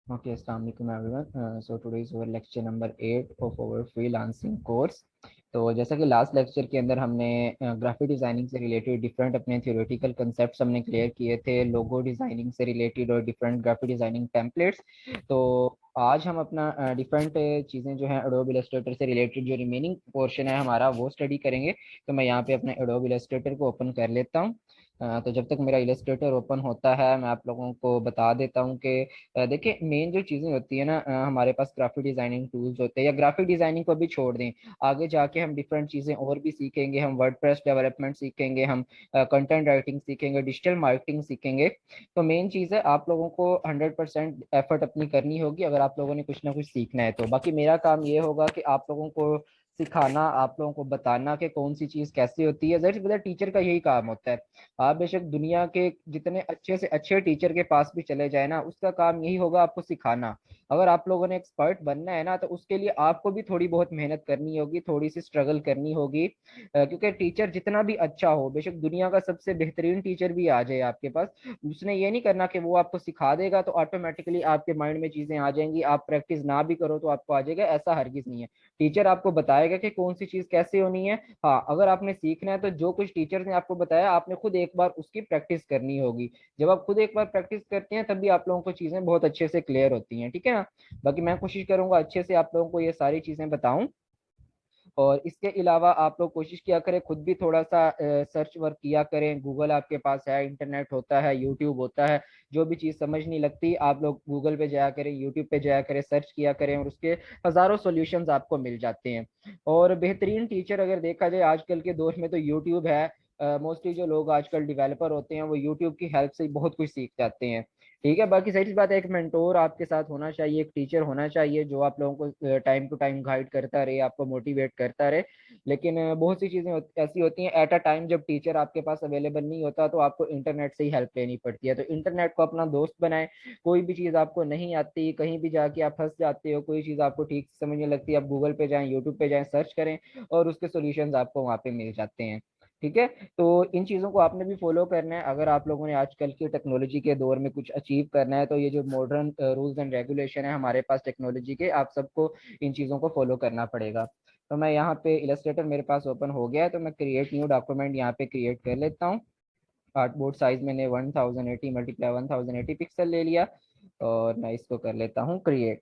Okay, Assalamu alaikum everyone. So today is our lecture number 8 of our freelancing course. तो जैसा कि last lecture के अंदर हमने ग्राफिक डिजाइनिंग से रिलेटेड डिफरेंट अपने थ्योरेटिकल कंसेप्ट्स हमने क्लियर किए थे, लोगो डिजाइनिंग से रिलेटेड और डिफरेंट ग्राफिक डिजाइनिंग टेम्पलेट्स। तो आज हम अपना डिफरेंट चीज़ें जो हैं एडोब इलस्ट्रेटर से रिलेटेड जो रिमेनिंग पोर्शन है हमारा वो स्टडी करेंगे। तो मैं यहाँ पे अपने एडोब इलस्ट्रेटर को ओपन कर लेता हूँ। तो जब तक मेरा इलस्ट्रेटर ओपन होता है मैं आप लोगों को बता देता हूँ कि देखिए मेन जो चीज़ें होती है ना, हमारे पास ग्राफिक डिजाइनिंग टूल्स होते हैं, या ग्राफिक डिजाइनिंग को भी छोड़ दें, आगे जाके हम डिफरेंट चीज़ें और भी सीखेंगे। हम वर्डप्रेस डेवलपमेंट सीखेंगे, हम कंटेंट राइटिंग सीखेंगे, डिजिटल मार्केटिंग सीखेंगे। तो मेन चीज़ है आप लोगों को 100% एफर्ट अपनी करनी होगी अगर आप लोगों ने कुछ ना कुछ सीखना है। तो बाकी मेरा काम ये होगा कि आप लोगों को सिखाना, आप लोगों को बताना कि कौन सी चीज़ कैसी होती है। जैसे पता टीचर का यही काम होता है। आप बेशक दुनिया के जितने अच्छे से अच्छे टीचर के पास भी चले जाए ना, उसका काम यही होगा आपको सिखाना। अगर आप लोगों ने एक्सपर्ट बनना है ना, तो उसके लिए आपको भी थोड़ी बहुत मेहनत करनी होगी, थोड़ी सी स्ट्रगल करनी होगी। क्योंकि टीचर जितना भी अच्छा हो, बेशक दुनिया का सबसे बेहतरीन टीचर भी आ जाए आपके पास, उसने ये नहीं करना कि वो आपको सिखा देगा तो ऑटोमेटिकली आपके माइंड में चीजें आ जाएंगी, आप प्रैक्टिस ना भी करो तो आपको आ जाएगा। ऐसा हरगिज नहीं है। टीचर आपको बताएगा कि कौन सी चीज कैसे होनी है। हाँ, अगर आपने सीखना है तो जो कुछ टीचर ने आपको बताया आपने खुद एक बार उसकी प्रैक्टिस करनी होगी। जब आप खुद एक बार प्रैक्टिस करते हैं तभी आप लोगों को चीजें बहुत अच्छे से क्लियर होती हैं, ठीक है ना। बाकी मैं कोशिश करूंगा अच्छे से आप लोगों को ये सारी चीजें बताऊं। और इसके अलावा आप लोग कोशिश किया करें, खुद भी थोड़ा सा सर्च वर्क किया करें। गूगल आपके पास है, इंटरनेट होता है, यूट्यूब होता है। जो भी चीज़ समझ नहीं लगती आप लोग गूगल पे जाया करें, यूट्यूब पे जाया करें, सर्च किया करें और उसके हज़ारों सॉल्यूशंस आपको मिल जाते हैं। और बेहतरीन टीचर अगर देखा जाए आजकल के दौर में तो यूट्यूब है। मोस्टली जो लोग आजकल डेवलपर होते हैं वो यूट्यूब की हेल्प से बहुत कुछ सीख जाते हैं। ठीक है, बाकी सही बात है, एक मेंटोर आपके साथ होना चाहिए, एक टीचर होना चाहिए जो आप लोगों को टाइम टू टाइम गाइड करता रहे, आपको मोटिवेट करता रहे। लेकिन बहुत सी चीज़ें ऐसी होती हैं एट अ टाइम, जब टीचर आपके पास अवेलेबल नहीं होता तो आपको इंटरनेट से ही हेल्प लेनी पड़ती है। तो इंटरनेट को अपना दोस्त बनाएं। कोई भी चीज़ आपको नहीं आती, कहीं भी जाके आप फंस जाते हो, कोई चीज़ आपको ठीक से समझ नहीं लगती, आप गूगल पे जाएं, यूट्यूब पे जाएं, सर्च करें और उसके सोल्यूशंस आपको वहाँ पे मिल जाते हैं। ठीक है, तो इन चीज़ों को आपने भी फॉलो करना है अगर आप लोगों ने आजकल की टेक्नोलॉजी के दौर में कुछ अचीव करना है। तो ये जो मॉडर्न रूल्स एंड रेगुलेशन है हमारे पास टेक्नोलॉजी के, आप सबको इन चीज़ों को फॉलो करना पड़ेगा। तो मैं यहाँ पे इलस्ट्रेटर मेरे पास ओपन हो गया है, तो मैं क्रिएट न्यू डॉक्यूमेंट यहाँ पे क्रिएट कर लेता हूँ। आर्टबोर्ड साइज मैंने 1080 मल्टीप्लाई 1080 पिक्सल ले लिया और मैं इसको कर लेता हूँ क्रिएट।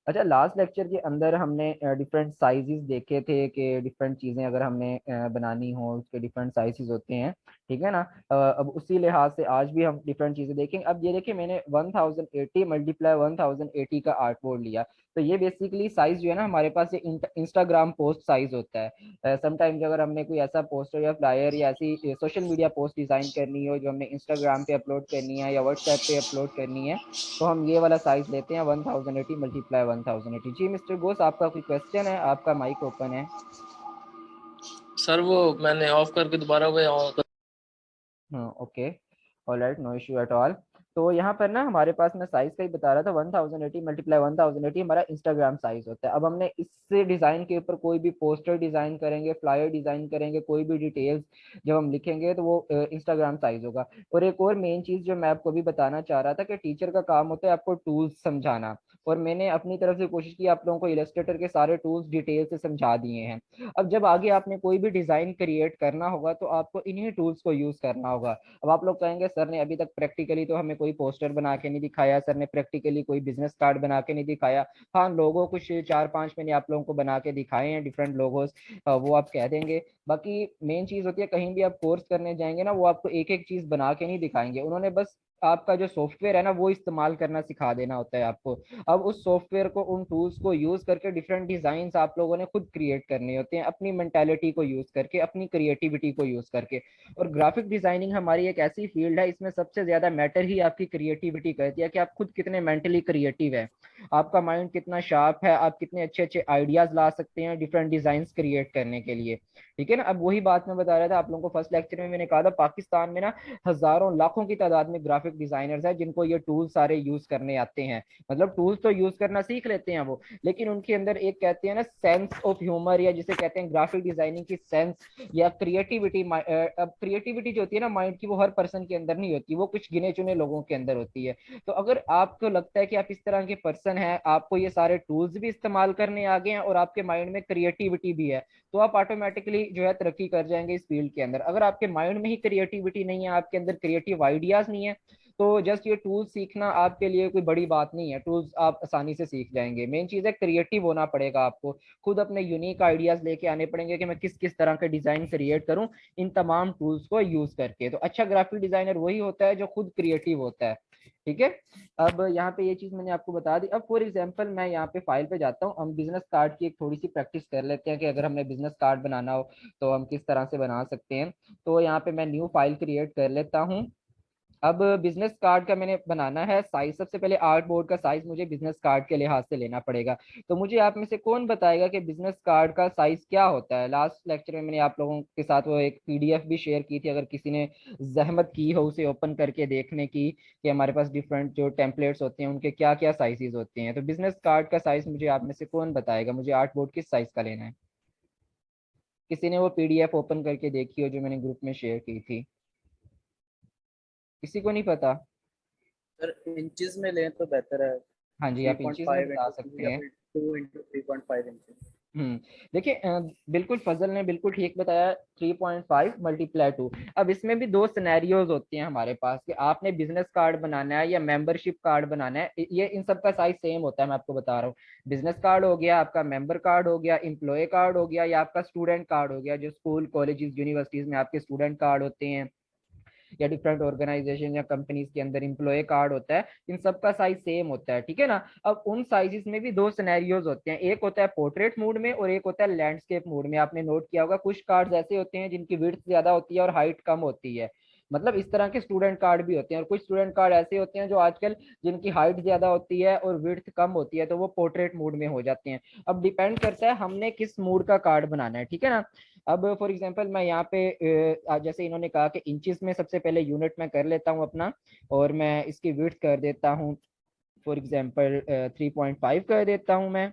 अच्छा, लास्ट लेक्चर के अंदर हमने डिफरेंट साइजेस देखे थे कि डिफरेंट चीज़ें अगर हमने बनानी हो उसके डिफरेंट साइजेस होते हैं। ठीक है ना। अब उसी लिहाज से आज भी हम डिफरेंट चीज़ें देखेंगे। अब ये देखिए मैंने 1080 मल्टीप्लाई 1080 का आर्ट बोर्ड लिया। तो ये बेसिकली साइज जो है ना हमारे पास, ये इंस्टाग्राम पोस्ट साइज होता है। समटाइम्स अगर हमने कोई ऐसा पोस्टर या फ्लायर या ऐसी सोशल मीडिया पोस्ट डिज़ाइन करनी हो जो हमने इंस्टाग्राम पे अपलोड करनी है या व्हाट्सएप पे अपलोड करनी है, तो हम ये वाला साइज लेते हैं 1080 मल्टीप्लाई 1080। जी मिस्टर बोस, आपका कोई क्वेश्चन है? आपका माइक ओपन है। सर वो मैंने ऑफ करके दोबारा वो ऑन कर। हाँ, okay, alright, no issue at all. तो यहाँ पर ना हमारे पास, मैं साइज का ही बता रहा था, 1080 मल्टीप्लाई 1080 हमारा इंस्टाग्राम साइज होता है। अब हमने इससे डिजाइन के ऊपर कोई भी पोस्टर डिजाइन करेंगे, फ्लायर डिजाइन करेंगे, कोई भी डिटेल्स जब हम लिखेंगे तो वो इंस्टाग्राम साइज होगा। और एक और मेन चीज जो मैं आपको भी बताना चाह रहा था कि टीचर का काम होता है आपको टूल्स समझाना। और मैंने अपनी तरफ से कोशिश की आप लोगों को इलस्ट्रेटर के सारे टूल्स डिटेल से समझा दिए हैं। अब जब आगे आपने कोई भी डिजाइन क्रिएट करना होगा तो आपको इन्हीं टूल्स को यूज करना होगा। अब आप लोग कहेंगे सर ने अभी तक प्रैक्टिकली तो हमें कोई पोस्टर बना के नहीं दिखाया, सर ने प्रैक्टिकली कोई बिजनेस कार्ड बना के नहीं दिखाया। हाँ, लोगो कुछ चार पांच मैंने आप लोगों को बना के दिखाए हैं, डिफरेंट लोगोस, वो आप कह देंगे। बाकी मेन चीज होती है कहीं भी आप कोर्स करने जाएंगे ना, वो आपको एक एक चीज बना के नहीं दिखाएंगे, उन्होंने बस आपका जो सॉफ्टवेयर है ना वो इस्तेमाल करना सिखा देना होता है आपको। अब उस सॉफ्टवेयर को, उन टूल्स को यूज करके डिफरेंट डिजाइन आप लोगों ने खुद क्रिएट करने होते हैं, अपनी मेंटेलिटी को यूज करके, अपनी क्रिएटिविटी को यूज करके। और ग्राफिक डिजाइनिंग हमारी एक ऐसी फील्ड है, इसमें सबसे ज्यादा मैटर ही आपकी क्रिएटिविटी करती है कि आप खुद कितने मेंटली क्रिएटिव है, आपका माइंड कितना शार्प है, आप कितने अच्छे अच्छे आइडियाज ला सकते हैं डिफरेंट डिजाइन क्रिएट करने के लिए। ठीक है ना। अब वही बात मैं बता रहा था आप लोगों को, फर्स्ट लेक्चर में मैंने कहा था पाकिस्तान में ना हजारों लाखों की तादाद में ग्राफिक ग्राफिक डिजाइनर्स हैं जिनको ये टूल्स सारे यूज करने आते हैं, मतलब टूल्स तो यूज करना सीख लेते हैं वो, लेकिन उनके अंदर एक कहते हैं ना सेंस ऑफ ह्यूमर, या जिसे कहते हैं ग्राफिक डिजाइनिंग की सेंस या क्रिएटिविटी। अब क्रिएटिविटी जो होती है ना माइंड की, वो हर पर्सन के अंदर नहीं होती, वो कुछ गिने चुने लोगों के अंदर होती है। तो अगर आपको लगता है कि आप इस तरह के पर्सन हैं, आपको ये सारे टूल्स भी इस्तेमाल करने आ गए हैं और आपके माइंड में क्रिएटिविटी भी है, तो आप ऑटोमेटिकली जो है तरक्की कर जाएंगे इस फील्ड के अंदर। अगर आपके माइंड में ही क्रिएटिविटी नहीं है, आपके अंदर क्रिएटिव आइडियाज नहीं है, तो जस्ट ये टूल्स सीखना आपके लिए कोई बड़ी बात नहीं है, टूल्स आप आसानी से सीख जाएंगे। मेन चीज है क्रिएटिव होना पड़ेगा आपको, खुद अपने यूनिक आइडियाज लेके आने पड़ेंगे कि मैं किस किस तरह के डिजाइन क्रिएट करूं इन तमाम टूल्स को यूज करके। तो अच्छा ग्राफिक डिजाइनर वही होता है जो खुद क्रिएटिव होता है, ठीक है। अब यहाँ पे ये चीज मैंने आपको बता दी। अब फॉर एग्जांपल मैं यहाँ पे फाइल पे जाता हूँ, हम बिजनेस कार्ड की एक थोड़ी सी प्रैक्टिस कर लेते हैं कि अगर हमने बिजनेस कार्ड बनाना हो तो हम किस तरह से बना सकते हैं। तो यहाँ पे मैं न्यू फाइल क्रिएट कर लेता हूँ। अब बिजनेस कार्ड का मैंने बनाना है साइज, सबसे पहले आर्ट बोर्ड का साइज मुझे बिजनेस कार्ड के लिहाज से लेना पड़ेगा। तो मुझे आप में से कौन बताएगा कि बिजनेस कार्ड का साइज क्या होता है? लास्ट लेक्चर में मैंने आप लोगों के साथ वो एक पीडीएफ भी शेयर की थी, अगर किसी ने जहमत की हो उसे ओपन करके देखने की कि हमारे पास डिफरेंट जो टेम्पलेट्स होते हैं उनके क्या क्या साइजेस होते हैं। तो बिजनेस कार्ड का साइज मुझे आप में से कौन बताएगा, मुझे आर्ट बोर्ड किस साइज का लेना है? किसी ने वो पीडीएफ ओपन करके देखी हो जो मैंने ग्रुप में शेयर की थी? किसी को नहीं पता? सर इंचेस में लें तो बेहतर है। हाँ जी, आप इंचेस में 3.5 बता इंटू सकते या हैं। फिर 2 इंटू 3.5 इंचेस। हम्म, देखिए बिल्कुल फजल ने बिल्कुल ठीक बताया, 3.5 मल्टीप्लाई 2। अब इसमें भी दो सिनेरियोज होते हैं हमारे पास कि आपने बिजनेस कार्ड बनाना है या मेंबरशिप कार्ड बनाना है। ये इन सब का साइज सेम होता है, मैं आपको बता रहा हूँ। बिजनेस कार्ड हो गया, आपका मेंबर कार्ड हो गया, एम्प्लॉय कार्ड हो गया, या आपका स्टूडेंट कार्ड हो गया, जो स्कूल कॉलेजेस यूनिवर्सिटीज में आपके स्टूडेंट कार्ड होते हैं, या डिफरेंट ऑर्गेनाइजेशन या कंपनीज के अंदर एम्प्लॉय कार्ड होता है। इन सबका साइज सेम होता है, ठीक है ना। अब उन साइजेस में भी दो सिनेरियोज होते हैं, एक होता है पोर्ट्रेट मोड में और एक होता है लैंडस्केप मोड में। आपने नोट किया होगा कुछ कार्ड ऐसे होते हैं जिनकी विड्थ ज्यादा होती है और हाइट कम होती है, मतलब इस तरह के स्टूडेंट कार्ड भी होते हैं। और कुछ स्टूडेंट कार्ड ऐसे होते हैं जो आजकल जिनकी हाइट ज्यादा होती है और विड्थ कम होती है, तो वो पोर्ट्रेट मोड में हो जाते हैं। अब डिपेंड करता है हमने किस मोड का कार्ड बनाना है, ठीक है ना। अब फॉर एग्जांपल मैं यहाँ पे जैसे इन्होंने कहा कि इंचेस में सबसे पहले यूनिट में कर लेता हूँ अपना, और मैं इसकी विड्थ कर देता हूँ फॉर एग्जांपल 3.5 कर देता हूँ मैं,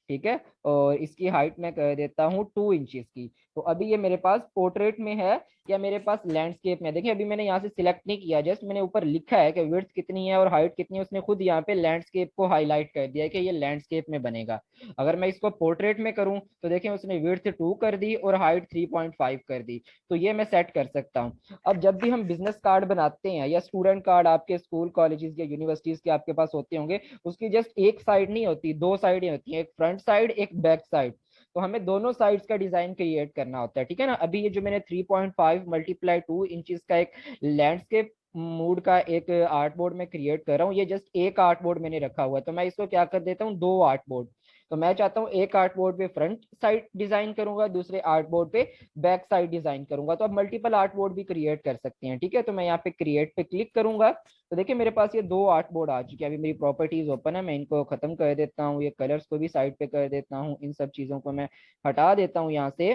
ठीक है। और इसकी हाइट मैं कर देता हूँ 2 इंचेस की। तो अभी ये मेरे पास पोर्ट्रेट में है या मेरे पास लैंडस्केप में? देखिए अभी मैंने यहाँ से सिलेक्ट नहीं किया, जस्ट मैंने ऊपर लिखा है कि विड्थ कितनी है और हाइट कितनी है, उसने खुद यहाँ पे लैंडस्केप को हाईलाइट कर दिया है कि ये लैंडस्केप में बनेगा। अगर मैं इसको पोर्ट्रेट में करूँ तो देखिए उसने विड्थ 2 कर दी और हाइट 3.5 कर दी। तो ये मैं सेट कर सकता हूँ। अब जब भी हम बिजनेस कार्ड बनाते हैं या स्टूडेंट कार्ड आपके स्कूल कॉलेजेस या यूनिवर्सिटीज के आपके पास होते होंगे, उसकी जस्ट एक साइड नहीं होती, दो साइडें होती हैं, एक फ्रंट साइड एक बैक साइड। तो हमें दोनों साइड्स का डिजाइन क्रिएट करना होता है, ठीक है ना। अभी ये जो मैंने 3.5 मल्टीप्लाई 2 इंचेस का एक लैंडस्केप मूड का एक आर्ट बोर्ड में क्रिएट कर रहा हूँ, ये जस्ट एक आर्ट बोर्ड मैंने रखा हुआ है, तो मैं इसको क्या कर देता हूँ, दो आर्ट बोर्ड। तो मैं चाहता हूँ एक आर्ट बोर्ड पे फ्रंट साइड डिजाइन करूंगा, दूसरे आर्ट बोर्ड पे बैक साइड डिजाइन करूंगा। तो आप मल्टीपल आर्ट बोर्ड भी क्रिएट कर सकते हैं, ठीक है। तो मैं यहाँ पे क्रिएट पे क्लिक करूंगा तो देखिए मेरे पास ये दो आर्ट बोर्ड आ चुके हैं। अभी मेरी प्रॉपर्टीज ओपन है, मैं इनको खत्म कर देता हूँ, ये कलर्स को भी साइड पे कर देता हूँ, इन सब चीजों को मैं हटा देता हूँ यहाँ से।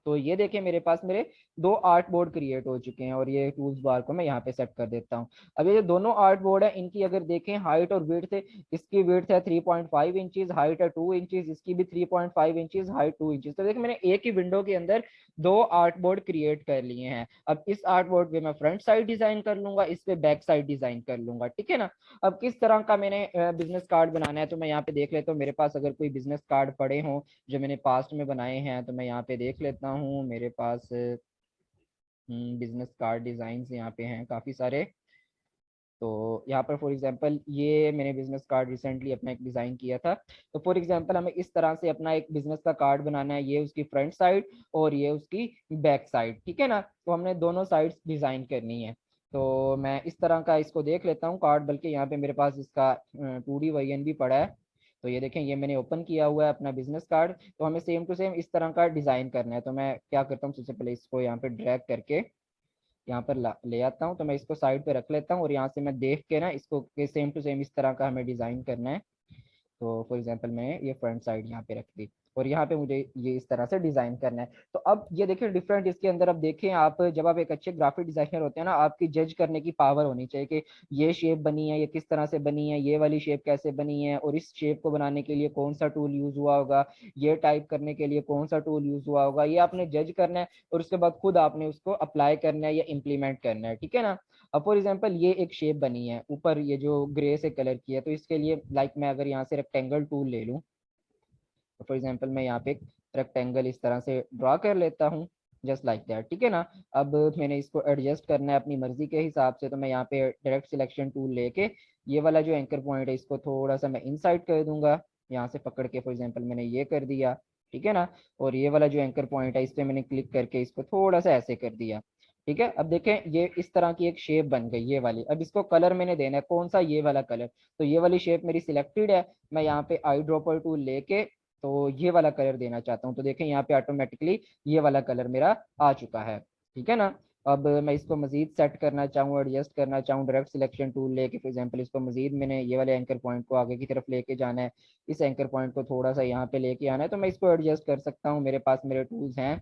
तो ये देखिए मेरे पास मेरे दो आर्ट बोर्ड क्रिएट हो चुके हैं, और ये टूल्स बार को मैं यहाँ पे सेट कर देता हूँ। अब ये जो दोनों आर्ट बोर्ड है इनकी अगर देखें हाइट और विड्थ, इसकी विड्थ है 3.5 इंचेस, हाइट है 2 इंचेस, इसकी भी 3.5 इंचेस, हाइट 2 इंचेस। तो देखिए मैंने एक ही विंडो के अंदर दो आर्ट बोर्ड क्रिएट कर लिए हैं। अब इस आर्ट बोर्ड पे मैं फ्रंट साइड डिजाइन कर लूंगा, इस पे बैक साइड डिजाइन कर लूंगा, ठीक है ना। अब किस तरह का मैंने बिजनेस कार्ड बनाना है तो मैं यहाँ पे देख लेता हूँ मेरे पास अगर कोई बिजनेस कार्ड पड़े हों जो मैंने पास्ट में बनाए हैं, तो मैं यहाँ पे देख लेता हूँ मेरे पास बिजनेस कार्ड डिजाइन यहाँ पे हैं काफी सारे। तो यहाँ पर फॉर एग्जांपल ये मैंने बिजनेस कार्ड रिसेंटली अपना एक डिजाइन किया था। तो फॉर एग्जांपल हमें इस तरह से अपना एक बिजनेस का कार्ड बनाना है, ये उसकी फ्रंट साइड और ये उसकी बैक साइड, ठीक है ना। तो हमने दोनों साइड्स डिजाइन करनी है। तो मैं इस तरह का इसको देख लेता हूँ कार्ड, बल्कि यहाँ पे मेरे पास इसका 2D वर्जन भी पड़ा है। तो ये देखें ये मैंने ओपन किया हुआ है अपना बिजनेस कार्ड। तो हमें सेम टू सेम इस तरह का डिजाइन करना है। तो मैं क्या करता हूँ, सबसे पहले इसको यहाँ पे ड्रैग करके यहाँ पर ले आता हूँ। तो मैं इसको साइड पे रख लेता हूँ और यहाँ से मैं देख के ना इसको सेम टू सेम इस तरह का हमें डिजाइन करना है। तो फॉर एग्जांपल मैं ये फ्रंट साइड यहाँ पे रख दी, और यहाँ पे मुझे ये इस तरह से डिजाइन करना है। तो अब ये देखिए डिफरेंट इसके अंदर, अब देखें आप जब आप एक अच्छे ग्राफिक डिजाइनर होते हैं ना, आपकी जज करने की पावर होनी चाहिए कि ये शेप बनी है, ये किस तरह से बनी है, ये वाली शेप कैसे बनी है, और इस शेप को बनाने के लिए कौन सा टूल यूज हुआ होगा, ये टाइप करने के लिए कौन सा टूल यूज हुआ होगा, ये आपने जज करना है और उसके बाद खुद आपने उसको अप्लाई करना है या इम्प्लीमेंट करना है, ठीक है ना। अब फॉर एग्जाम्पल ये एक शेप बनी है ऊपर, ये जो ग्रे से कलर की है, तो इसके लिए लाइक मैं अगर यहाँ से रेक्टेंगल टूल ले लूँ, तो फॉर एग्जाम्पल मैं यहाँ पे एक रेक्टेंगल इस तरह से ड्रॉ कर लेता हूँ, जस्ट लाइक दैट, ठीक है ना। अब मैंने इसको एडजस्ट करना है अपनी मर्जी के हिसाब से, तो मैं यहाँ पे डायरेक्ट सिलेक्शन टूल लेके ये वाला जो एंकर पॉइंट है इसको थोड़ा सा मैं इनसाइड कर दूंगा, यहाँ से पकड़ के फॉर एग्जाम्पल मैंने ये कर दिया, ठीक है ना। और ये वाला जो एंकर पॉइंट है इस पर मैंने क्लिक करके इसको थोड़ा सा ऐसे कर दिया, ठीक है। अब देखें ये इस तरह की एक शेप बन गई ये वाली। अब इसको कलर मैंने देना है कौन सा, ये वाला कलर। तो ये वाली शेप मेरी सिलेक्टेड है, मैं यहाँ पे आई ड्रॉपर टूल लेके तो ये वाला कलर देना चाहता हूँ, तो देखें यहाँ पे ऑटोमेटिकली ये वाला कलर मेरा आ चुका है, ठीक है ना। अब मैं इसको मजीद सेट करना चाहूँ, एडजस्ट करना चाहूँ, डायरेक्ट सिलेक्शन टूल लेके फॉर एग्जांपल इसको मजीद मैंने ये वाले एंकर पॉइंट को आगे की तरफ लेके जाना है, इस एंकर पॉइंट को थोड़ा सा यहाँ पे लेके आना है, तो मैं इसको एडजस्ट कर सकता हूँ, मेरे पास मेरे टूल्स हैं,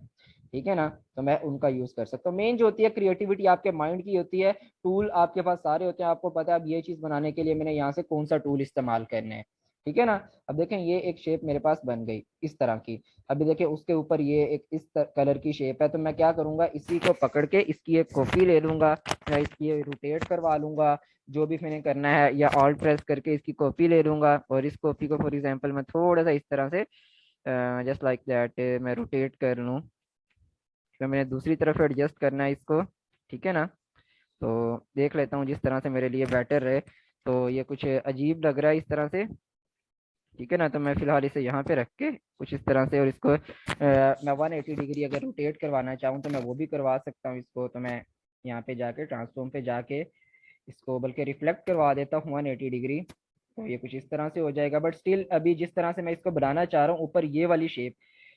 ठीक है ना। तो मैं उनका यूज कर सकता हूँ। मेन जो होती है क्रिएटिविटी आपके माइंड की होती है, टूल आपके पास सारे होते हैं, आपको पता है अब ये चीज बनाने के लिए मैंने यहाँ से कौन सा टूल इस्तेमाल करना है, ठीक है ना। अब देखें ये एक शेप मेरे पास बन गई इस तरह की। अभी देखिए उसके ऊपर ये एक इस कलर की शेप है, तो मैं क्या करूंगा, इसी को पकड़ के इसकी एक कॉपी ले लूंगा या इसकी रोटेट करवा लूंगा, जो भी मैंने करना है, या ऑल्ट प्रेस करके इसकी कॉपी ले लूंगा, और इस कॉपी को फॉर एग्जांपल मैं थोड़ा सा इस तरह से जस्ट लाइक दैट मैं रोटेट कर लूँ, फिर मैंने दूसरी तरफ एडजस्ट करना है इसको, ठीक है ना। तो देख लेता हूँ जिस तरह से मेरे लिए बेटर रहे। तो ये कुछ अजीब लग रहा है इस तरह से, ठीक है ना। तो मैं फिलहाल इसे यहाँ पे रख के कुछ इस तरह से, और इसको मैं 180 डिग्री अगर रोटेट करवाना चाहूँ तो मैं वो भी करवा सकता हूँ इसको। तो मैं यहाँ पे जाके ट्रांसफॉर्म पे जाके इसको बल्कि रिफ्लेक्ट करवा देता हूँ 180 डिग्री, तो ये कुछ इस तरह से हो जाएगा। बट स्टिल अभी जिस तरह से मैं इसको बनाना चाह रहा हूँ, ऊपर ये वाली शेप,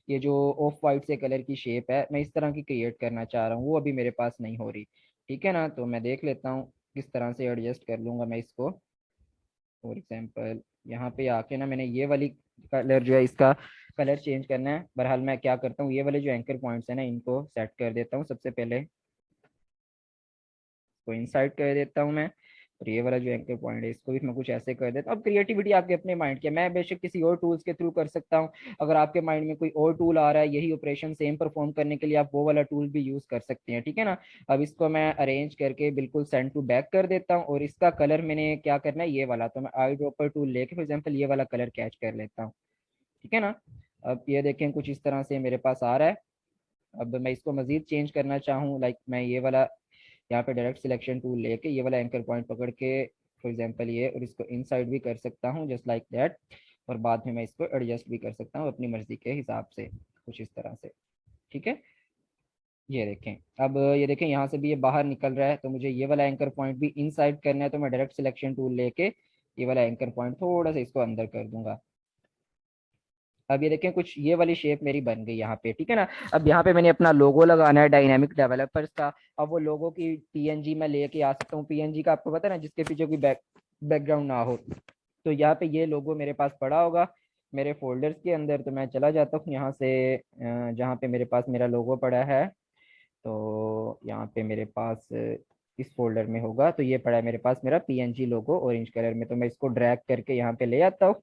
ये जो ऑफ वाइट से कलर की शेप है, मैं इस तरह की क्रिएट करना चाह रहा हूँ, वो अभी मेरे पास नहीं हो रही, ठीक है ना। तो मैं देख लेता हूँ किस तरह से एडजस्ट कर लूंगा मैं इसको। फॉर एग्जाम्पल यहाँ पे आके ना मैंने ये वाली कलर जो है इसका कलर चेंज करना है। बहरहाल मैं क्या करता हूँ, ये वाले जो एंकर पॉइंट्स है ना इनको सेट कर देता हूँ सबसे पहले, को इनसाइड कर देता हूँ मैं। और ये वाला जो एंकर पॉइंट है इसको भी मैं कुछ ऐसे कर देता हूँ। अब क्रिएटिविटी आपके अपने माइंड की है, मैं बेशक किसी और टूल्स के थ्रू कर सकता हूँ। अगर आपके माइंड में कोई और टूल आ रहा है यही ऑपरेशन सेम परफॉर्म करने के लिए, आप वो वाला टूल भी यूज कर सकते हैं, ठीक है ना। अब इसको मैं अरेंज करके बिल्कुल सेंड टू बैक कर देता हूँ, और इसका कलर मैंने क्या करना है ये वाला, तो मैं आई ड्रॉपर टूल लेके फॉर एग्जाम्पल ये वाला कलर कैच कर लेता हूँ, ठीक है ना। अब ये देखें कुछ इस तरह से मेरे पास आ रहा है। अब मैं इसको मजीद चेंज करना चाहूँ, लाइक मैं ये वाला यहाँ पे डायरेक्ट सिलेक्शन टूल लेके ये वाला एंकर पॉइंट पकड़ के फॉर एग्जांपल ये, और इसको इनसाइड भी कर सकता हूँ जस्ट लाइक दैट, और बाद में मैं इसको एडजस्ट भी कर सकता हूँ अपनी मर्जी के हिसाब से कुछ इस तरह से, ठीक है। ये देखें, अब ये देखें यहाँ से भी ये बाहर निकल रहा है, तो मुझे ये वाला एंकर पॉइंट भी इनसाइड करना है, तो मैं डायरेक्ट सिलेक्शन टूल लेके ये वाला एंकर पॉइंट थोड़ा सा इसको अंदर कर दूंगा। अब ये देखें कुछ ये वाली शेप मेरी बन गई यहाँ पे, ठीक है ना। अब यहाँ पे मैंने अपना लोगो लगाना है डायनामिक डेवलपर्स का। अब वो लोगो की पीएनजी मैं लेके आ सकता हूँ, पीएनजी का आपको पता है ना, जिसके पीछे कोई बैकग्राउंड ना हो। तो यहाँ पे ये लोगो मेरे पास पड़ा होगा मेरे फोल्डर्स के अंदर, तो मैं चला जाता हूँ यहाँ से जहाँ पे मेरे पास मेरा लोगो पड़ा है। तो यहाँ पे मेरे पास इस फोल्डर में होगा, तो ये पड़ा है मेरे पास मेरा पीएनजी लोगो ऑरेंज कलर में। तो मैं इसको ड्रैग करके यहाँ पे ले आता हूँ,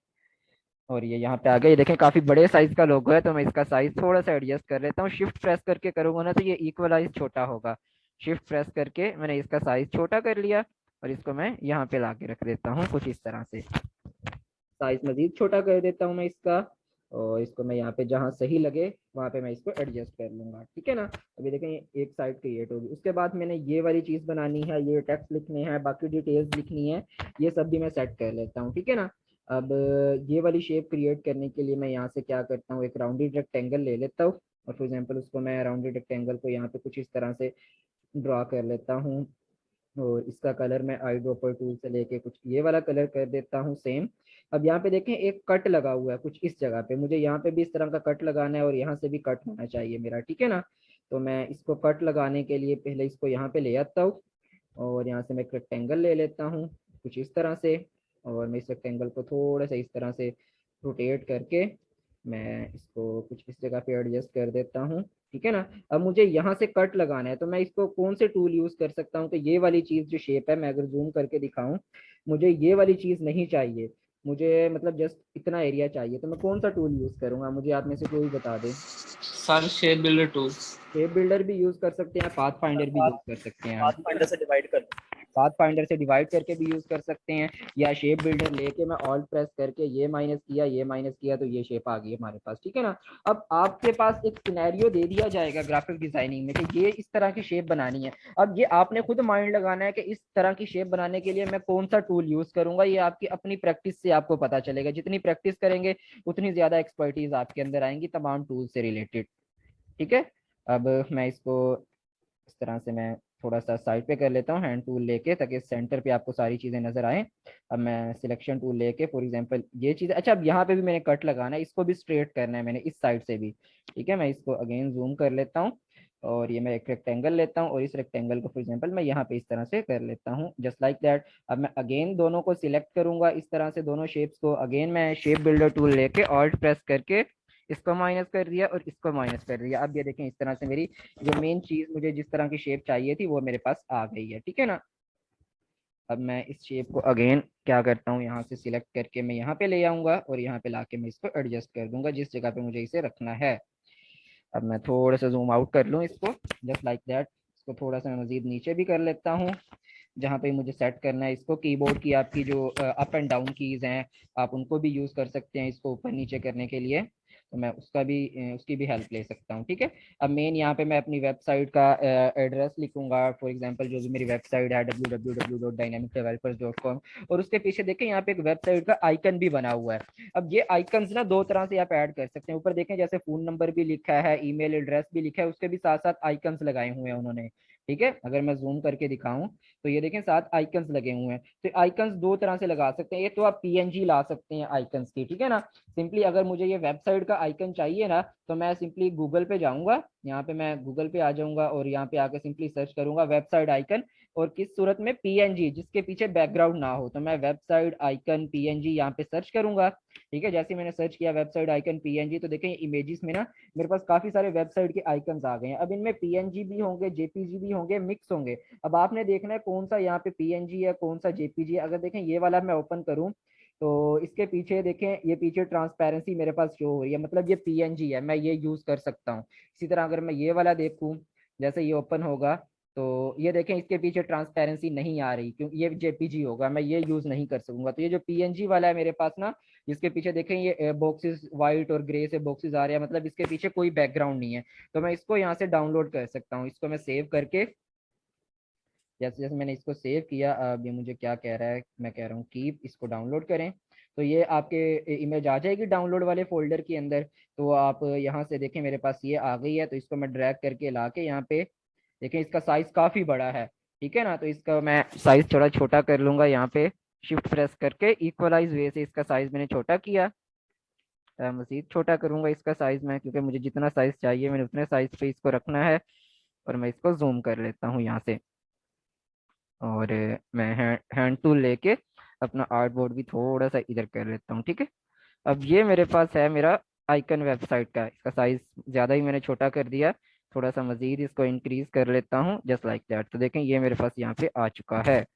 और ये यहाँ पे आ गया। ये देखें काफी बड़े साइज का लोगो है, तो मैं इसका साइज थोड़ा सा एडजस्ट कर लेता हूँ। शिफ्ट प्रेस करके करूंगा ना तो ये इक्वलाइज छोटा होगा। शिफ्ट प्रेस करके मैंने इसका साइज छोटा कर लिया, और इसको मैं यहाँ पे ला के रख देता हूँ कुछ इस तरह से। साइज मजीद छोटा कर देता हूँ मैं इसका, और इसको मैं यहाँ पे जहाँ सही लगे वहां पे मैं इसको एडजस्ट कर लूंगा, ठीक है ना। अभी देखें एक साइड क्रिएट होगी। उसके बाद मैंने ये वाली चीज बनानी है, ये टेक्स्ट लिखने हैं, बाकी डिटेल्स लिखनी है, ये सब भी मैं सेट कर लेता हूँ, ठीक है ना। अब ये वाली शेप क्रिएट करने के लिए मैं यहाँ से क्या करता हूँ, एक राउंडेड रेक्टेंगल ले लेता हूँ, और फॉर एग्जाम्पल उसको मैं राउंडेड रेक्टेंगल को यहाँ पे कुछ इस तरह से ड्रॉ कर लेता हूँ। और इसका कलर मैं आई ड्रॉपर टूल से लेके कुछ ये वाला कलर कर देता हूँ सेम। अब यहाँ पे देखें एक कट लगा हुआ है कुछ इस जगह पे, मुझे यहाँ पे भी इस तरह का कट लगाना है, और यहाँ से भी कट होना चाहिए मेरा, ठीक है ना। तो मैं इसको कट लगाने के लिए पहले इसको यहाँ पे ले आता हूँ, और यहाँ से मैं एक रेक्टेंगल ले लेता हूँ कुछ इस तरह से, और मैं इस रेक्टेंगल को थोड़ा सा इस तरह से रोटेट करके मैं इसको कुछ इस जगह पे एडजस्ट कर देता हूँ, ठीक है ना। अब मुझे यहाँ से कट लगाना है, तो मैं इसको कौन से टूल यूज कर सकता हूँ? तो ये वाली चीज जो शेप है, मैं अगर जूम करके दिखाऊं, मुझे ये वाली चीज नहीं चाहिए, मुझे मतलब जस्ट इतना एरिया चाहिए, तो मैं कौन सा टूल यूज करूंगा? मुझे आप में से कोई बता दे। Sir shape builder tool. Shape builder भी यूज कर सकते हैं, पाथ फाइंडर भी यूज कर सकते हैं हम, पाथ ठीक है फाइंडर ना। से डिवाइड कर। पाथ फाइंडर से डिवाइड करके भी यूज कर सकते हैं, या शेप बिल्डर लेके मैं ऑल्ट प्रेस करके ये माइनस किया तो ये शेप आ गई हमारे पास, ठीक है ना। अब आपके पास एक सिनेरियो दे दिया जाएगा ग्राफिक डिजाइनिंग में कि ये इस तरह की शेप बनानी है। अब ये आपने खुद माइंड लगाना है कि इस तरह की शेप बनाने के लिए मैं कौन सा टूल यूज करूंगा। ये आपकी अपनी प्रैक्टिस से आपको पता चलेगा, जितनी प्रैक्टिस करेंगे उतनी ज्यादा एक्सपर्टीज आपके अंदर आएंगी तमाम टूल से रिलेटेड, ठीक है। अब मैं इसको इस तरह से मैं थोड़ा सा साइड पे कर लेता हूँ हैंड टूल लेके, ताकि सेंटर पे आपको सारी चीजें नजर आए। अब मैं सिलेक्शन टूल लेके फॉर एग्जांपल ये चीज, अच्छा अब यहाँ पे भी मैंने कट लगाना है, इसको भी स्ट्रेट करना है मैंने इस साइड से भी, ठीक है। मैं इसको अगेन जूम कर लेता हूँ, और ये मैं एक रेक्टेंगल लेता हूँ, और इस रेक्टेंगल को फॉर एग्जांपल मैं यहाँ पे इस तरह से कर लेता हूँ, जस्ट लाइक दैट। अब मैं अगेन दोनों को सिलेक्ट करूंगा इस तरह से, दोनों शेप्स को अगेन मैं शेप बिल्डर टूल लेके ऑल्ट प्रेस करके इसको माइनस कर दिया और इसको माइनस कर दिया। अब ये देखें, इस तरह से मेरी जो मेन चीज मुझे जिस तरह की शेप चाहिए थी वो मेरे पास आ गई है, ठीक है ना। अब मैं इस शेप को अगेन क्या करता हूँ, यहाँ से सिलेक्ट करके मैं यहाँ पे ले आऊंगा, और यहाँ पे लाके मैं इसको एडजस्ट कर दूंगा जिस जगह पे मुझे इसे रखना है। अब मैं थोड़ा सा जूम आउट कर लूँ इसको, जस्ट लाइक दैट। इसको थोड़ा सा मैं मजीद नीचे भी कर लेता हूँ, जहाँ पे मुझे सेट करना है इसको। कीबोर्ड की आपकी जो अप एंड डाउन कीज हैं, आप उनको भी यूज कर सकते हैं इसको ऊपर नीचे करने के लिए, तो मैं उसकी भी हेल्प ले सकता हूँ, ठीक है। अब मेन यहाँ पे मैं अपनी वेबसाइट का एड्रेस लिखूंगा, फॉर एग्जांपल जो भी मेरी वेबसाइट है www.dynamicdevelopers.com, और उसके पीछे देखें यहाँ पे एक वेबसाइट का आइकन भी बना हुआ है। अब ये आइकन्स ना दो तरह से आप ऐड कर सकते हैं, ऊपर देखें जैसे फोन नंबर भी लिखा है, ईमेल एड्रेस भी लिखा है, उसके भी साथ साथ आइकन्स लगाए हुए हैं उन्होंने, ठीक है। अगर मैं जूम करके दिखाऊं तो ये देखें साथ आइकन्स लगे हुए हैं। तो आइकन्स दो तरह से लगा सकते हैं, एक तो आप पीएनजी ला सकते हैं आइकन्स की, ठीक है ना। सिंपली अगर मुझे ये वेबसाइट का आइकन चाहिए ना, तो मैं सिंपली गूगल पे जाऊंगा, यहाँ पे मैं गूगल पे आ जाऊंगा, और यहाँ पे आकर सिंपली सर्च करूंगा वेबसाइट आइकन, और किस सूरत में, पीएनजी जिसके पीछे बैकग्राउंड ना हो, तो मैं वेबसाइट आइकन पीएनजी यहाँ पे सर्च करूंगा, ठीक है। जैसे मैंने सर्च किया वेबसाइट आइकन पीएनजी, तो देखें इमेजेस में ना मेरे पास काफी सारे वेबसाइट के आइकन्स आ गए हैं। अब इनमें पीएनजी भी होंगे, जेपीजी भी होंगे, मिक्स होंगे। अब आपने देखना है कौन सा यहाँ पे पीएनजी है, कौन सा जेपीजी है। अगर देखें ये वाला मैं ओपन करूं, तो इसके पीछे देखें, ये पीछे ट्रांसपेरेंसी मेरे पास शो हो रही है, मतलब ये पीएनजी है, मैं ये यूज कर सकता हूँ। इसी तरह अगर मैं ये वाला देखूं, जैसे ये ओपन होगा, तो ये देखें इसके पीछे ट्रांसपेरेंसी नहीं आ रही, क्योंकि ये जेपीजी होगा, मैं ये यूज नहीं कर सकूंगा। तो ये जो पीएनजी वाला है मेरे पास ना, जिसके पीछे देखें ये बॉक्सेस व्हाइट और ग्रे से बॉक्सेस आ रहे हैं, मतलब इसके पीछे कोई बैकग्राउंड नहीं है, तो मैं इसको यहाँ से डाउनलोड कर सकता हूँ। इसको मैं सेव करके, जैसे जैसे मैंने इसको सेव किया, अब ये मुझे क्या कह रहा है, मैं कह रहा हूँ कीप, इसको डाउनलोड करें, तो ये आपके इमेज आ जाएगी डाउनलोड वाले फोल्डर के अंदर। तो आप यहाँ से देखें मेरे पास ये आ गई है, तो इसको मैं ड्रैग करके ला के यहाँ पे देखें, इसका साइज काफी बड़ा है, ठीक है ना। तो इसका मैं साइज थोड़ा छोटा कर लूंगा, यहाँ पे शिफ्ट प्रेस करके इक्वलाइज वे से इसका साइज मैंने छोटा किया। मजीद छोटा करूंगा इसका साइज में, क्योंकि मुझे जितना साइज चाहिए मैंने उतने साइज पे इसको रखना है। और मैं इसको जूम कर लेता हूँ यहाँ से, और मैं हैंड टूल लेके अपना आर्ट बोर्ड भी थोड़ा सा इधर कर लेता हूँ, ठीक है। अब ये मेरे पास है मेरा आइकन वेबसाइट का, इसका साइज ज्यादा ही मैंने छोटा कर दिया, थोड़ा सा मजीद इसको इंक्रीज कर लेता हूँ, जस्ट लाइक दैट। तो देखें ये मेरे पास यहाँ पे आ चुका है,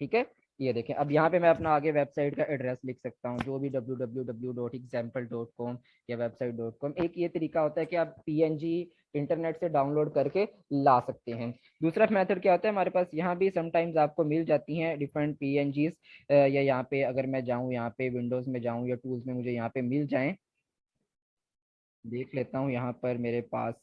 ठीक है। ये देखें, अब यहाँ पे मैं अपना आगे वेबसाइट का एड्रेस लिख सकता हूँ, जो भी www.example.com या website.com। एक ये तरीका होता है कि आप पीएनजी इंटरनेट से डाउनलोड करके ला सकते हैं। दूसरा मेथड क्या होता है, हमारे पास यहाँ भी समटाइम्स आपको मिल जाती हैं डिफरेंट पीएनजीज, या यहाँ पे अगर मैं जाऊँ, यहाँ पे विंडोज में जाऊँ या टूल्स में मुझे यहाँ पे मिल जाएं, देख लेता हूँ यहाँ पर मेरे पास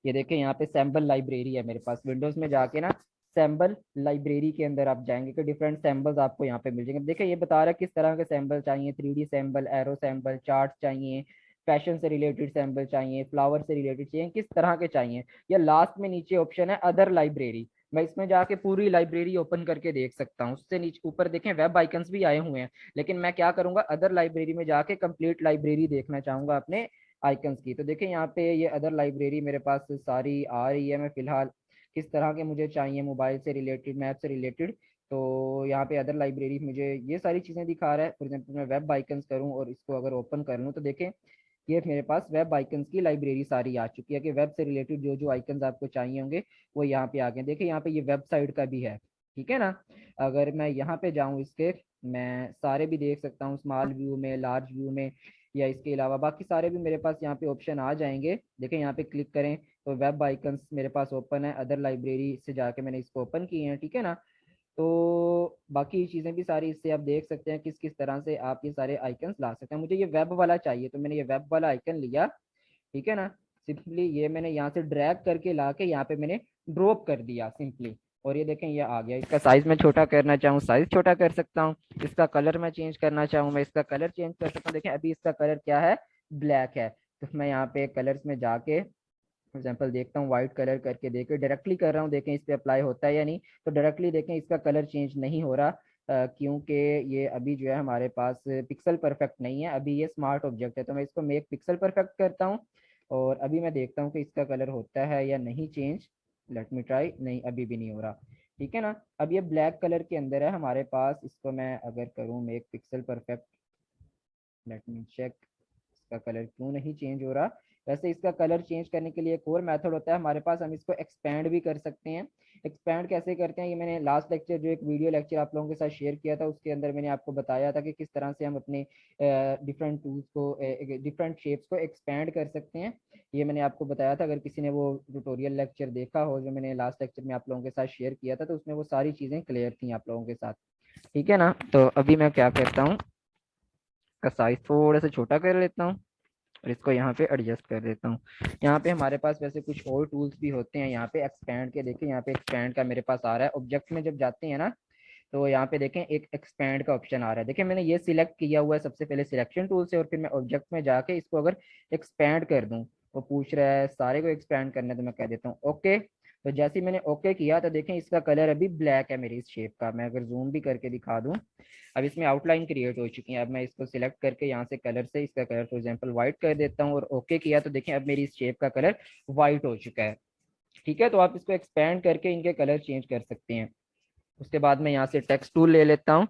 ये देखें यहाँ पे सैम्बल लाइब्रेरी है मेरे पास, विंडोज में जाके ना सैम्बल लाइब्रेरी के अंदर आप जाएंगे तो डिफरेंट सैम्बल्स आपको यहाँ पे मिल जाएंगे। देखिए ये बता रहा है किस तरह के सैम्बल चाहिए, 3D sample, arrow sample, chart चाहिए, फैशन से रिलेटेड सैम्बल चाहिए, फ्लावर से रिलेटेड चाहिए, किस तरह के चाहिए। या लास्ट में नीचे ऑप्शन है अदर लाइब्रेरी, मैं इसमें जाके पूरी लाइब्रेरी ओपन करके देख सकता हूँ। उससे नीचे ऊपर देखें वेब आइकन्स भी आए हुए हैं, लेकिन मैं क्या करूंगा, अदर लाइब्रेरी में जाके कंप्लीट लाइब्रेरी देखना चाहूंगा अपने आइकन्स की। तो देखें यहाँ पे ये अदर लाइब्रेरी मेरे पास सारी आ रही है। मैं फिलहाल किस तरह के मुझे चाहिए, मोबाइल से रिलेटेड, मैप से रिलेटेड, तो यहाँ पे अदर लाइब्रेरी मुझे ये सारी चीज़ें दिखा रहा है। फॉर एग्जाम्पल मैं वेब आइकन्स करूँ और इसको अगर ओपन कर लूँ तो देखें ये मेरे पास वेब आइकन्स की लाइब्रेरी सारी आ चुकी है कि वेब से रिलेटेड जो जो आइकन्स आपको चाहिए होंगे वो यहाँ पे आ गए। देखिए यहाँ पे ये वेबसाइट का भी है, ठीक है ना। अगर मैं यहाँ पे जाऊँ इसके, मैं सारे भी देख सकता हूँ, स्मॉल व्यू में, लार्ज व्यू में, या इसके अलावा बाकी सारे भी मेरे पास यहाँ पे ऑप्शन आ जाएंगे। देखें यहाँ पे क्लिक करें तो वेब आइकन्स मेरे पास ओपन है, अदर लाइब्रेरी से जाके मैंने इसको ओपन किए हैं, ठीक है ना। तो बाकी चीज़ें भी सारी इससे आप देख सकते हैं किस किस तरह से आप ये सारे आइकन्स ला सकते हैं। मुझे ये वेब वाला चाहिए तो मैंने ये वेब वाला आइकन लिया, ठीक है ना। सिंपली ये मैंने यहाँ से ड्रैग करके ला के यहाँ पे मैंने ड्रॉप कर दिया सिंपली, और ये देखें ये आ गया। इसका साइज मैं छोटा करना चाहूँ साइज छोटा कर सकता हूँ, इसका कलर मैं चेंज करना चाहूँ मैं इसका कलर चेंज कर सकता हूँ। देखें अभी इसका कलर क्या है, ब्लैक है। तो मैं यहाँ पे कलर्स में जाके फॉर एग्जाम्पल देखता हूँ व्हाइट कलर करके, देखें डायरेक्टली कर रहा हूँ, देखें इस पे अप्लाई होता है या नहीं। तो डायरेक्टली देखें इसका कलर चेंज नहीं हो रहा, क्योंकि ये अभी जो है हमारे पास पिक्सल परफेक्ट नहीं है, अभी ये स्मार्ट ऑब्जेक्ट है। तो मैं इसको मेक पिक्सल परफेक्ट करता हूँ और अभी मैं देखता हूँ कि इसका कलर होता है या नहीं चेंज। लेट मी ट्राई, नहीं अभी भी नहीं हो रहा, ठीक है ना। अब ये ब्लैक कलर के अंदर है हमारे पास, इसको मैं अगर करूँ make pixel perfect, let me check इसका कलर क्यों नहीं चेंज हो रहा। वैसे इसका कलर चेंज करने के लिए एक और मेथड होता है हमारे पास, हम इसको एक्सपैंड भी कर सकते हैं। एक्सपैंड कैसे करते हैं, ये मैंने लास्ट लेक्चर जो एक वीडियो लेक्चर आप लोगों के साथ शेयर किया था उसके अंदर मैंने आपको बताया था कि किस तरह से हम अपने डिफरेंट टूल्स को, डिफरेंट शेप्स को एक्सपैंड कर सकते हैं। ये मैंने आपको बताया था, अगर किसी ने वो ट्यूटोरियल लेक्चर देखा हो जो मैंने लास्ट लेक्चर में आप लोगों के साथ शेयर किया था, तो उसमें वो सारी चीज़ें क्लियर थी आप लोगों के साथ, ठीक है ना। तो अभी मैं क्या करता हूँ, का साइज थोड़ा सा छोटा कर लेता हूँ और इसको यहाँ पे एडजस्ट कर देता हूँ। यहाँ पे हमारे पास वैसे कुछ और टूल्स भी होते हैं यहाँ पे एक्सपैंड के, देखिए यहाँ पे एक्सपैंड का मेरे पास आ रहा है। ऑब्जेक्ट में जब जाते हैं ना तो यहाँ पे देखें एक एक्सपैंड का ऑप्शन आ रहा है। देखिए मैंने ये सिलेक्ट किया हुआ है सबसे पहले सिलेक्शन टूल से, और फिर मैं ऑब्जेक्ट में जाके इसको अगर एक्सपैंड कर दूं, वो पूछ रहा है सारे को एक्सपैंड करना है तो मैं कह देता हूँ ओके। तो जैसे ही मैंने ओके किया तो देखें इसका कलर अभी ब्लैक है मेरी इस शेप का। मैं अगर जूम भी करके दिखा दूं, अब इसमें आउटलाइन क्रिएट हो चुकी है। अब मैं इसको सिलेक्ट करके यहाँ से कलर से इसका कलर फॉर एग्जाम्पल व्हाइट कर देता हूँ और ओके किया तो देखें अब मेरी इस शेप का कलर व्हाइट हो चुका है, ठीक है। तो आप इसको एक्सपैंड करके इनके कलर चेंज कर सकते हैं। उसके बाद मैं यहाँ से टेक्स्ट टूल ले लेता हूँ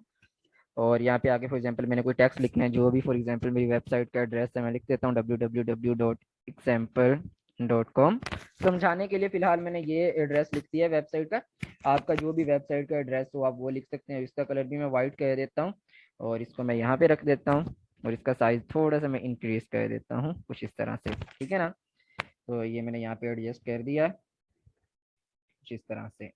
और यहाँ पे आके फॉर एग्जांपल मैंने कोई टेक्स्ट लिखना है, जो भी फॉर एग्जांपल मेरी वेबसाइट का एड्रेस है मैं लिख देता हूँ www.example.com। समझाने के लिए फिलहाल मैंने ये एड्रेस लिख दिया है वेबसाइट का। आपका जो भी वेबसाइट का एड्रेस हो आप वो लिख सकते हैं। इसका कलर भी मैं वाइट कर देता हूँ और इसको मैं यहाँ पे रख देता हूँ और इसका साइज थोड़ा सा मैं इंक्रीज कर देता हूँ कुछ इस तरह से, ठीक है ना। तो ये मैंने यहाँ पे एडजस्ट कर दिया कुछ इस तरह से,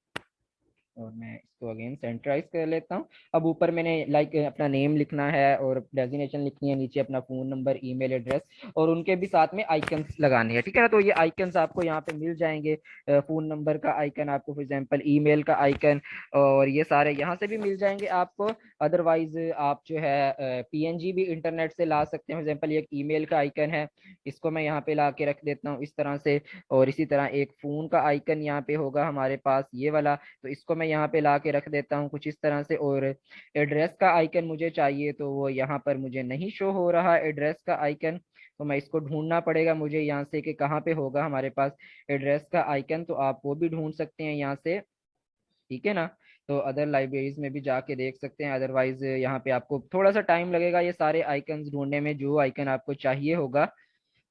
और मैं इसको अगेन सेंटराइज कर लेता हूँ। अब ऊपर मैंने लाइक अपना नेम लिखना है और डेजिग्नेशन लिखनी है, नीचे अपना फ़ोन नंबर, ईमेल एड्रेस, और उनके भी साथ में आइकन्स लगाने हैं, ठीक है ना। तो ये आइकन्स आपको यहाँ पे मिल जाएंगे, फ़ोन नंबर का आइकन आपको, फॉर एग्जांपल ईमेल का आइकन, और ये सारे यहाँ से भी मिल जाएंगे आपको। अदरवाइज आप जो है पीएनजी भी इंटरनेट से ला सकते हैं। फॉर एग्जांपल ये एक ईमेल का आइकन है, इसको मैं यहाँ पे ला के रख देता हूँ इस तरह से, और इसी तरह एक फ़ोन का आइकन यहाँ पे होगा हमारे पास ये वाला, तो इसको मैं यहाँ पे ला के रख देता हूँ कुछ इस तरह से। और एड्रेस का आइकन मुझे चाहिए तो वो यहाँ पर मुझे नहीं शो हो रहा एड्रेस का आइकन, तो मैं इसको ढूंढना पड़ेगा मुझे यहाँ से कि कहाँ पे होगा हमारे पास एड्रेस का आइकन। तो आप वो भी ढूंढ सकते हैं यहाँ से, ठीक है ना। तो अदर लाइब्रेरीज में भी जाके देख सकते हैं। अदरवाइज यहाँ पे आपको थोड़ा सा टाइम लगेगा ये सारे आइकन्स ढूंढने में, जो आइकन आपको चाहिए होगा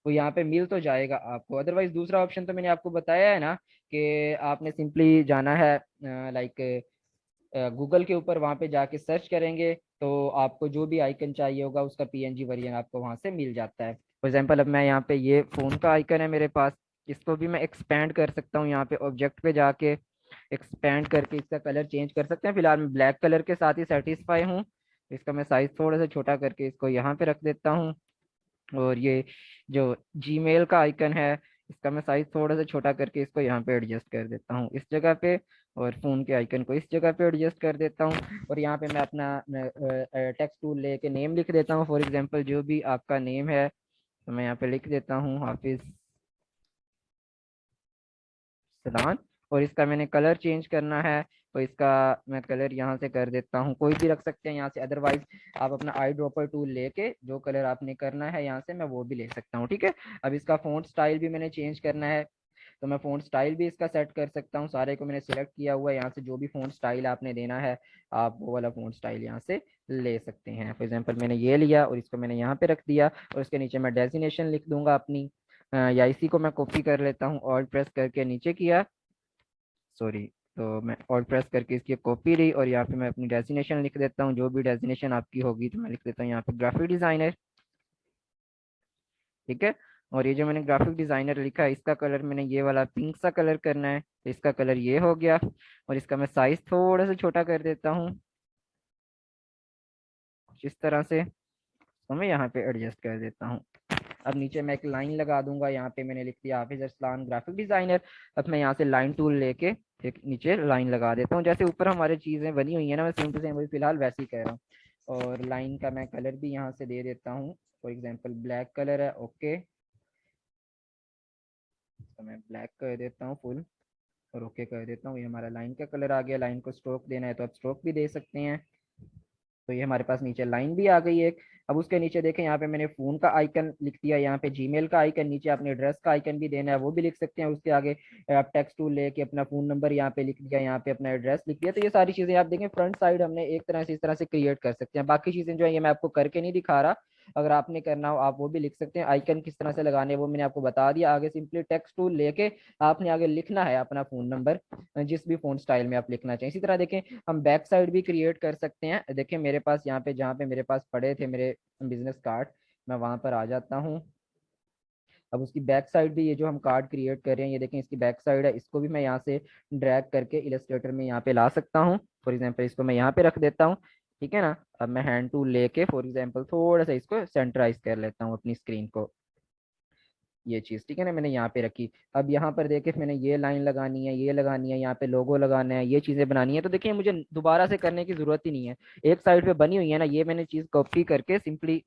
वो यहाँ पे मिल तो जाएगा आपको। अदरवाइज दूसरा ऑप्शन तो मैंने आपको बताया है ना कि आपने सिंपली जाना है लाइक गूगल के ऊपर, वहाँ पे जाके सर्च करेंगे तो आपको जो भी आइकन चाहिए होगा उसका पीएनजी वर्जन आपको वहाँ से मिल जाता है। फॉर एग्जांपल अब मैं यहाँ पे ये फ़ोन का आइकन है मेरे पास, इसको भी मैं एक्सपैंड कर सकता हूँ। यहाँ पे ऑब्जेक्ट पे जाके एक्सपैंड करके इसका कलर चेंज कर सकते हैं। फिलहाल मैं ब्लैक कलर के साथ ही सेटिस्फाई हूँ। इसका मैं साइज थोड़ा सा छोटा करके इसको यहाँ पे रख देता हूँ, और ये जो जीमेल का आइकन है इसका मैं साइज थोड़ा सा छोटा करके इसको यहाँ पे एडजस्ट कर देता हूँ इस जगह पे, और फ़ोन के आइकन को इस जगह पे एडजस्ट कर देता हूँ। और यहाँ पे मैं अपना टेक्स्ट टूल लेके नेम लिख देता हूँ, फॉर एग्जांपल जो भी आपका नेम है तो मैं यहाँ पे लिख देता हूँ हाफिज सलान। और इसका मैंने कलर चेंज करना है तो इसका मैं कलर यहाँ से कर देता हूँ, कोई भी रख सकते हैं यहाँ से। अदरवाइज आप अपना आई ड्रॉपर टूल लेके जो कलर आपने करना है यहाँ से मैं वो भी ले सकता हूँ, ठीक है। अब इसका फ़ॉन्ट स्टाइल भी मैंने चेंज करना है, तो मैं फ़ॉन्ट स्टाइल भी इसका सेट कर सकता हूँ। सारे को मैंने सिलेक्ट किया हुआ है, यहाँ से जो भी फ़ॉन्ट स्टाइल आपने देना है आप वो वाला फ़ॉन्ट स्टाइल यहाँ से ले सकते हैं। फॉर एग्जांपल मैंने ये लिया और इसको मैंने यहाँ पे रख दिया और इसके नीचे मैं डेजिग्नेशन लिख दूंगा अपनी, या इसी को मैं कॉपी कर लेता हूँ, ऑल्ट प्रेस करके नीचे किया, सॉरी, तो मैं ऑल्ट प्रेस करके इसकी कॉपी ली और यहाँ पे मैं अपनी डेजिग्नेशन लिख देता हूँ, जो भी डेजिग्नेशन आपकी होगी, तो मैं लिख देता हूँ यहाँ पे ग्राफिक डिजाइनर। ठीक है, और ये जो मैंने ग्राफिक डिजाइनर लिखा है इसका कलर मैंने ये वाला पिंक सा कलर करना है, तो इसका कलर ये हो गया और इसका मैं साइज थोड़ा सा छोटा कर देता हूँ इस तरह से, तो मैं यहाँ पे एडजस्ट कर देता हूँ। अब नीचे मैं एक लाइन लगा दूंगा, यहाँ पे मैंने लिख दिया हाफिज अरसलान ग्राफिक डिजाइनर। अब मैं यहाँ से लाइन टूल लेके एक नीचे लाइन लगा देता हूँ, जैसे ऊपर हमारी चीजें बनी हुई है ना, मैं सेम टू सेम वही फिलहाल वैसे ही कह रहा हूँ। और लाइन का मैं कलर भी यहाँ से दे देता हूँ, फॉर एग्जाम्पल ब्लैक कलर है, ओके, तो मैं ब्लैक कर देता हूँ फुल और ओके कर देता हूँ। ये हमारा लाइन का कलर आ गया। लाइन को स्ट्रोक देना है तो आप स्ट्रोक भी दे सकते हैं। तो ये हमारे पास नीचे लाइन भी आ गई है एक। अब उसके नीचे देखें, यहाँ पे मैंने फोन का आइकन लिख दिया, यहाँ पे जीमेल का आइकन, नीचे आपने एड्रेस का आइकन भी देना है वो भी लिख सकते हैं। उसके आगे आप टेक्स्ट टूल लेके अपना फोन नंबर यहाँ पे लिख दिया, यहाँ पे अपना एड्रेस लिख दिया। तो ये सारी चीजें आप देखें फ्रंट साइड हमने एक तरह से इस तरह से क्रिएट कर सकते हैं। बाकी चीजें जो है ये मैं आपको करके नहीं दिखा रहा, अगर आपने करना हो आप वो भी लिख सकते हैं। आइकन किस तरह से लगाने हैं वो मैंने आपको बता दिया। आगे सिंपली टेक्स्ट टूल लेके आपने आगे लिखना है अपना फोन नंबर जिस भी फोन स्टाइल में आप लिखना चाहिए। इसी तरह देखें हम बैक साइड भी क्रिएट कर सकते हैं। देखिए मेरे पास यहाँ पे जहाँ पे मेरे पास पड़े थे मेरे बिजनेस कार्ड, मैं वहां पर आ जाता हूँ। अब उसकी बैक साइड भी, ये जो हम कार्ड क्रिएट कर रहे हैं ये देखें इसकी बैक साइड है, इसको भी मैं यहाँ से ड्रैग करके इलस्ट्रेटर में यहाँ पे ला सकता हूँ। फॉर एग्जाम्पल इसको मैं यहाँ पे रख देता हूँ, ठीक है ना। अब मैं हैंड टूल लेके फॉर एग्जाम्पल थोड़ा सा इसको सेंटराइज कर लेता हूँ अपनी स्क्रीन को, ये चीज ठीक है ना, मैंने यहाँ पे रखी। अब यहाँ पर देखे मैंने ये लाइन लगानी है, ये लगानी है, यहाँ पे लोगो लगाना है, ये चीजें बनानी है। तो देखिए मुझे दोबारा से करने की जरूरत ही नहीं है, एक साइड पे बनी हुई है ना, ये मैंने चीज कॉपी करके सिंपली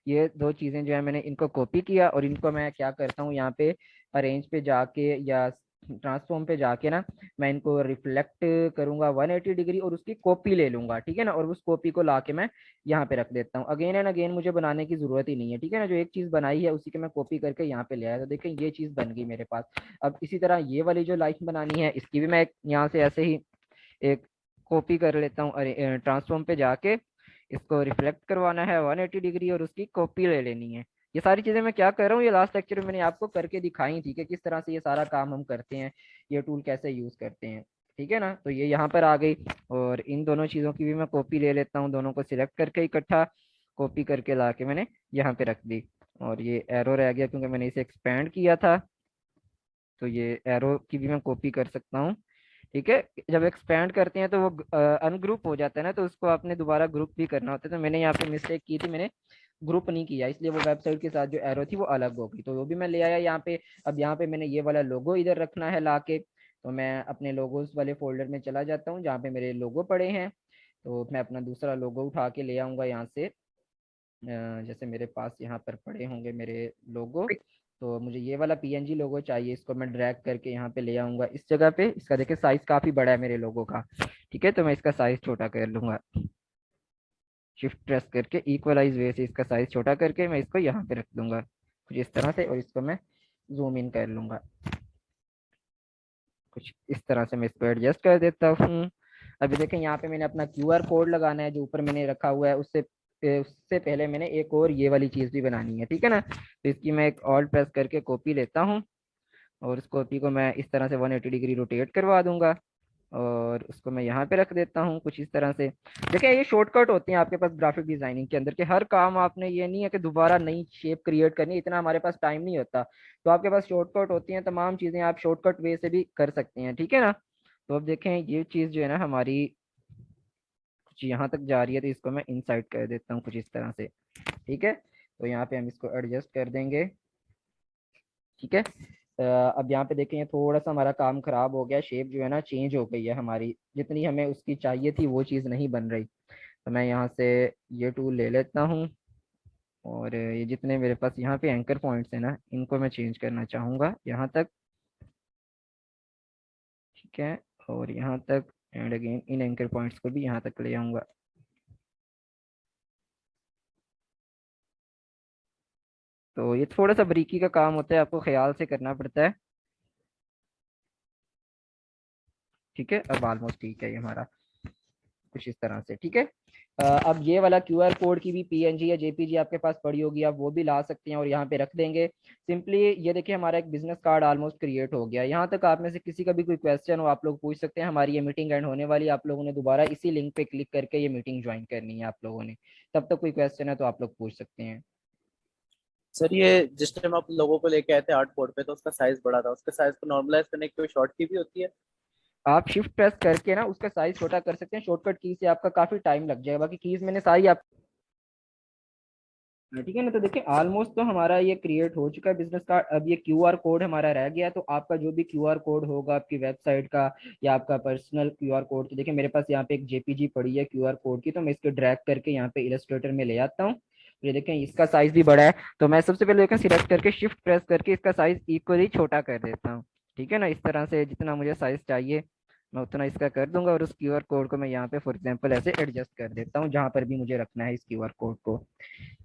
ये दो चीजें जो है मैंने इनको कॉपी किया और इनको मैं क्या करता हूँ यहाँ पे अरेंज पे जाके या ट्रांसफॉर्म पे जाके ना, मैं इनको रिफ्लेक्ट करूंगा 180 डिग्री और उसकी कॉपी ले लूंगा, ठीक है ना। और उस कॉपी को लाके मैं यहाँ पे रख देता हूँ। अगेन एंड अगेन मुझे बनाने की जरूरत ही नहीं है, ठीक है ना। जो एक चीज बनाई है उसी के मैं कॉपी करके यहाँ पे ले आया, तो देखें ये चीज बन गई मेरे पास। अब इसी तरह ये वाली जो लाइन बनानी है इसकी भी मैं यहाँ से ऐसे ही एक कॉपी कर लेता हूँ, अरे ट्रांसफॉर्म पे जाके इसको रिफ्लेक्ट करवाना है 180 डिग्री और उसकी कॉपी ले लेनी है। ये सारी चीजें मैं क्या कर रहा हूँ, ये लास्ट लेक्चर में मैंने आपको करके दिखाई थी कि किस तरह से ये सारा काम हम करते हैं, ये टूल कैसे यूज करते हैं, ठीक है ना। तो ये यहाँ पर आ गई और इन दोनों चीजों की भी मैं कॉपी ले लेता हूँ, दोनों को सिलेक्ट करके इकट्ठा कॉपी करके ला के मैंने यहाँ पे रख दी। और ये एरो रह गया क्योंकि मैंने इसे एक्सपेंड किया था, तो ये एरो की भी मैं कॉपी कर सकता हूँ, ठीक है। जब एक्सपेंड करते हैं तो वो अनग्रुप हो जाता है ना, तो उसको आपने दोबारा ग्रुप भी करना होता है। तो मैंने यहाँ पे मिस्टेक की थी, मैंने ग्रुप नहीं किया, इसलिए वो वेबसाइट के साथ जो एरो थी वो अलग हो गई, तो वो भी मैं ले आया यहाँ पे। अब यहाँ पे मैंने ये वाला लोगो इधर रखना है लाके, तो मैं अपने लोगोस वाले फोल्डर में चला जाता हूँ जहाँ पे मेरे लोगो पड़े हैं। तो मैं अपना दूसरा लोगो उठा के ले आऊंगा यहाँ से, जैसे मेरे पास यहाँ पर पड़े होंगे मेरे लोगो, तो मुझे ये वाला पीएनजी लोगो चाहिए, इसको मैं ड्रैग करके यहाँ पे ले आऊंगा इस जगह पे। इसका देखिए साइज काफी बड़ा है मेरे लोगो का, ठीक है, तो मैं इसका साइज छोटा कर लूंगा, शिफ्ट प्रेस करके इक्वलाइज वे से इसका साइज छोटा करके मैं इसको यहाँ पे रख दूंगा कुछ इस तरह से, और इसको मैं जूम इन कर लूंगा कुछ इस तरह से, मैं इसको एडजस्ट कर देता हूँ। अभी देखें यहाँ पे मैंने अपना क्यूआर कोड लगाना है जो ऊपर मैंने रखा हुआ है, उससे पहले मैंने एक और ये वाली चीज भी बनानी है, ठीक है ना। तो इसकी मैं एक ऑल्ट प्रेस करके कॉपी लेता हूँ और उस कॉपी को मैं इस तरह से 180 डिग्री रोटेट करवा दूंगा और उसको मैं यहाँ पे रख देता हूँ कुछ इस तरह से। देखिए ये शॉर्टकट होते हैं आपके पास ग्राफिक डिजाइनिंग के अंदर के, हर काम आपने ये नहीं है कि दोबारा नई शेप क्रिएट करनी, इतना हमारे पास टाइम नहीं होता। तो आपके पास शॉर्टकट होती हैं, तमाम चीजें आप शॉर्टकट वे से भी कर सकते हैं, ठीक है ना। तो अब देखें ये चीज जो है ना हमारी कुछ यहाँ तक जा रही है, तो इसको मैं इनसाइड कर देता हूँ कुछ इस तरह से, ठीक है। तो यहाँ पे हम इसको एडजस्ट कर देंगे, ठीक है। अब यहाँ पे देखें ये थोड़ा सा हमारा काम खराब हो गया, शेप जो है ना चेंज हो गई है हमारी, जितनी हमें उसकी चाहिए थी वो चीज़ नहीं बन रही। तो मैं यहाँ से ये टूल ले लेता हूँ और ये जितने मेरे पास यहाँ पे एंकर पॉइंट्स हैं ना इनको मैं चेंज करना चाहूँगा यहाँ तक, ठीक है। और यहाँ तक and again in anchor points को भी यहाँ तक ले आऊँगा। तो ये थोड़ा सा बारीकी का काम होता है, आपको ख्याल से करना पड़ता है। ठीक है, अब ऑलमोस्ट ठीक है ये हमारा कुछ इस तरह से। ठीक है, अब ये वाला क्यूआर कोड की भी पीएनजी या जेपीजी आपके पास पड़ी होगी, आप वो भी ला सकते हैं और यहाँ पे रख देंगे सिंपली। ये देखिए हमारा एक बिजनेस कार्ड ऑलमोस्ट क्रिएट हो गया। यहाँ तक आप में से किसी का भी कोई क्वेश्चन हो आप लोग पूछ सकते हैं। हमारी ये मीटिंग एंड होने वाली है, आप लोगों ने दोबारा इसी लिंक पे क्लिक करके ये मीटिंग ज्वाइन करनी है आप लोगों ने। तब तक कोई क्वेश्चन है तो आप लोग पूछ सकते हैं। सर ये जिस टाइम आप लोगों को लेके आए थे आर्ट बोर्ड पे तो उसका साइज बड़ा था, उसके साइज को नॉर्मलाइज करने की कोई शॉर्ट की भी होती है? आप शिफ्ट प्रेस करके ना उसका साइज छोटा कर सकते हैं, शॉर्टकट की से आपका काफी टाइम लग जाएगा। बाकी कीज मैंने सारी आप, ठीक है ना। तो देखिए ऑलमोस्ट तो हमारा ये क्रिएट हो चुका है बिजनेस कार्ड। अब ये क्यूआर कोड हमारा रह गया है, तो आपका जो भी क्यूआर कोड होगा आपकी वेबसाइट का या आपका पर्सनल क्यूआर कोड, तो देखिए मेरे पास यहाँ पे एक जेपीजी पड़ी है क्यूआर कोड की, तो मैं इसको ड्रैग करके यहाँ पे इलस्ट्रेटर में ले आता हूँ। ये देखें इसका साइज भी बड़ा है, तो मैं सबसे पहले देखें सिलेक्ट करके शिफ्ट प्रेस करके इसका साइज इक्वली छोटा कर देता हूँ। ठीक है ना, इस तरह से जितना मुझे साइज चाहिए मैं उतना इसका कर दूंगा, और उस क्यूआर कोड को मैं यहाँ पे फॉर एग्जांपल ऐसे एडजस्ट कर देता हूँ जहां पर भी मुझे रखना है इस क्यूआर कोड को।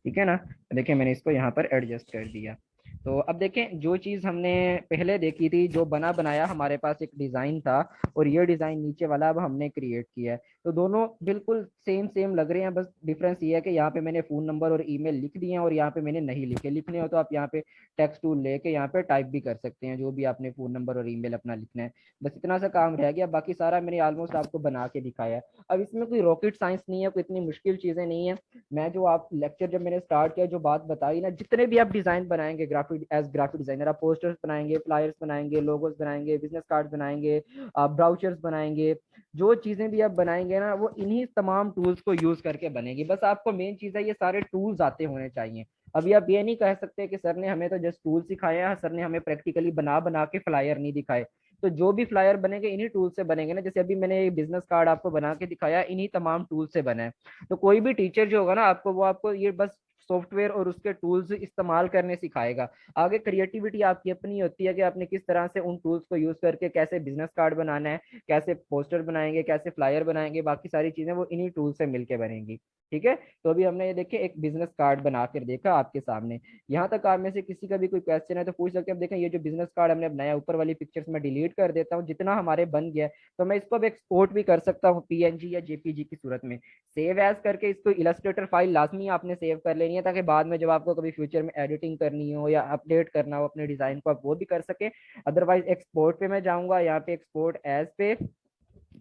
ठीक है ना, देखिए मैंने इसको यहाँ पर एडजस्ट कर दिया। तो अब देखें जो चीज हमने पहले देखी थी, जो बना बनाया हमारे पास एक डिजाइन था, और ये डिजाइन नीचे वाला अब हमने क्रिएट किया है, तो दोनों बिल्कुल सेम सेम लग रहे हैं। बस डिफरेंस ये है कि यहाँ पे मैंने फोन नंबर और ईमेल लिख दिए हैं और यहाँ पे मैंने नहीं लिखे। लिखने हो तो आप यहाँ पे टेक्स्ट टूल लेके यहाँ पे टाइप भी कर सकते हैं जो भी आपने फोन नंबर और ईमेल अपना लिखना है। बस इतना सा काम रह गया, बाकी सारा मैंने ऑलमोस्ट आपको बना के दिखाया है। अब इसमें कोई रॉकेट साइंस नहीं है, कोई इतनी मुश्किल चीजें नहीं है। मैं जो आप लेक्चर जब मैंने स्टार्ट किया जो बात बताई ना, जितने भी आप डिजाइन बनाएंगे ग्राफिक एज ग्राफिक डिजाइनर, आप पोस्टर्स बनाएंगे, फ्लायर्स बनाएंगे, लोगोस बनाएंगे, बिजनेस कार्ड बनाएंगे, आप ब्राउचर्स बनाएंगे, जो चीजें भी आप बनाएंगे ना वो इन्हीं तमाम टूल्स को यूज करके बनेगी। बस आपको मेन चीज है ये सारे टूल्स आते होने चाहिए। अभी आप ये नहीं कह सकते कि सर ने हमें तो जस्ट टूल सिखाए हैं, सर ने हमें प्रैक्टिकली बना बना के फ्लायर नहीं दिखाए। तो जो भी फ्लायर बनेंगे इन्हीं टूल से बनेंगे ना। जैसे अभी मैंने बिजनेस कार्ड आपको बना के दिखाया, इन्हीं तमाम टूल से बना है। तो कोई भी टीचर जो होगा ना आपको, वो आपको ये बस सॉफ्टवेयर और उसके टूल्स इस्तेमाल करने सिखाएगा। आगे क्रिएटिविटी आपकी अपनी होती है कि आपने किस तरह से उन टूल्स को यूज करके कैसे बिजनेस कार्ड बनाना है, कैसे पोस्टर बनाएंगे, कैसे फ्लायर बनाएंगे, बाकी सारी चीजें वो इन्हीं टूल से मिलके बनेंगी। ठीक है, तो अभी हमने ये देखिए एक बिजनेस कार्ड बना कर देखा आपके सामने। यहाँ तक आप में से किसी का भी कोई क्वेश्चन है तो पूछ सकते हैं। अब देखें ये जो बिजनेस कार्ड हमने बनाया, ऊपर वाली पिक्चर्स में डिलीट कर देता हूँ, जितना हमारे बन गया तो मैं इसको अब एक्सपोर्ट भी कर सकता हूँ पीएनजी या जेपीजी की सूरत में। सेव एज करके इसको इलस्ट्रेटर फाइल लाजमी आपने सेव कर लेनी है, ताकि बाद में जब आपको कभी फ्यूचर में एडिटिंग करनी हो या अपडेट करना हो अपने डिजाइन को, आप वो भी कर सके। अदरवाइज एक्सपोर्ट पे मैं जाऊंगा, यहाँ पे एक्सपोर्ट एज पे,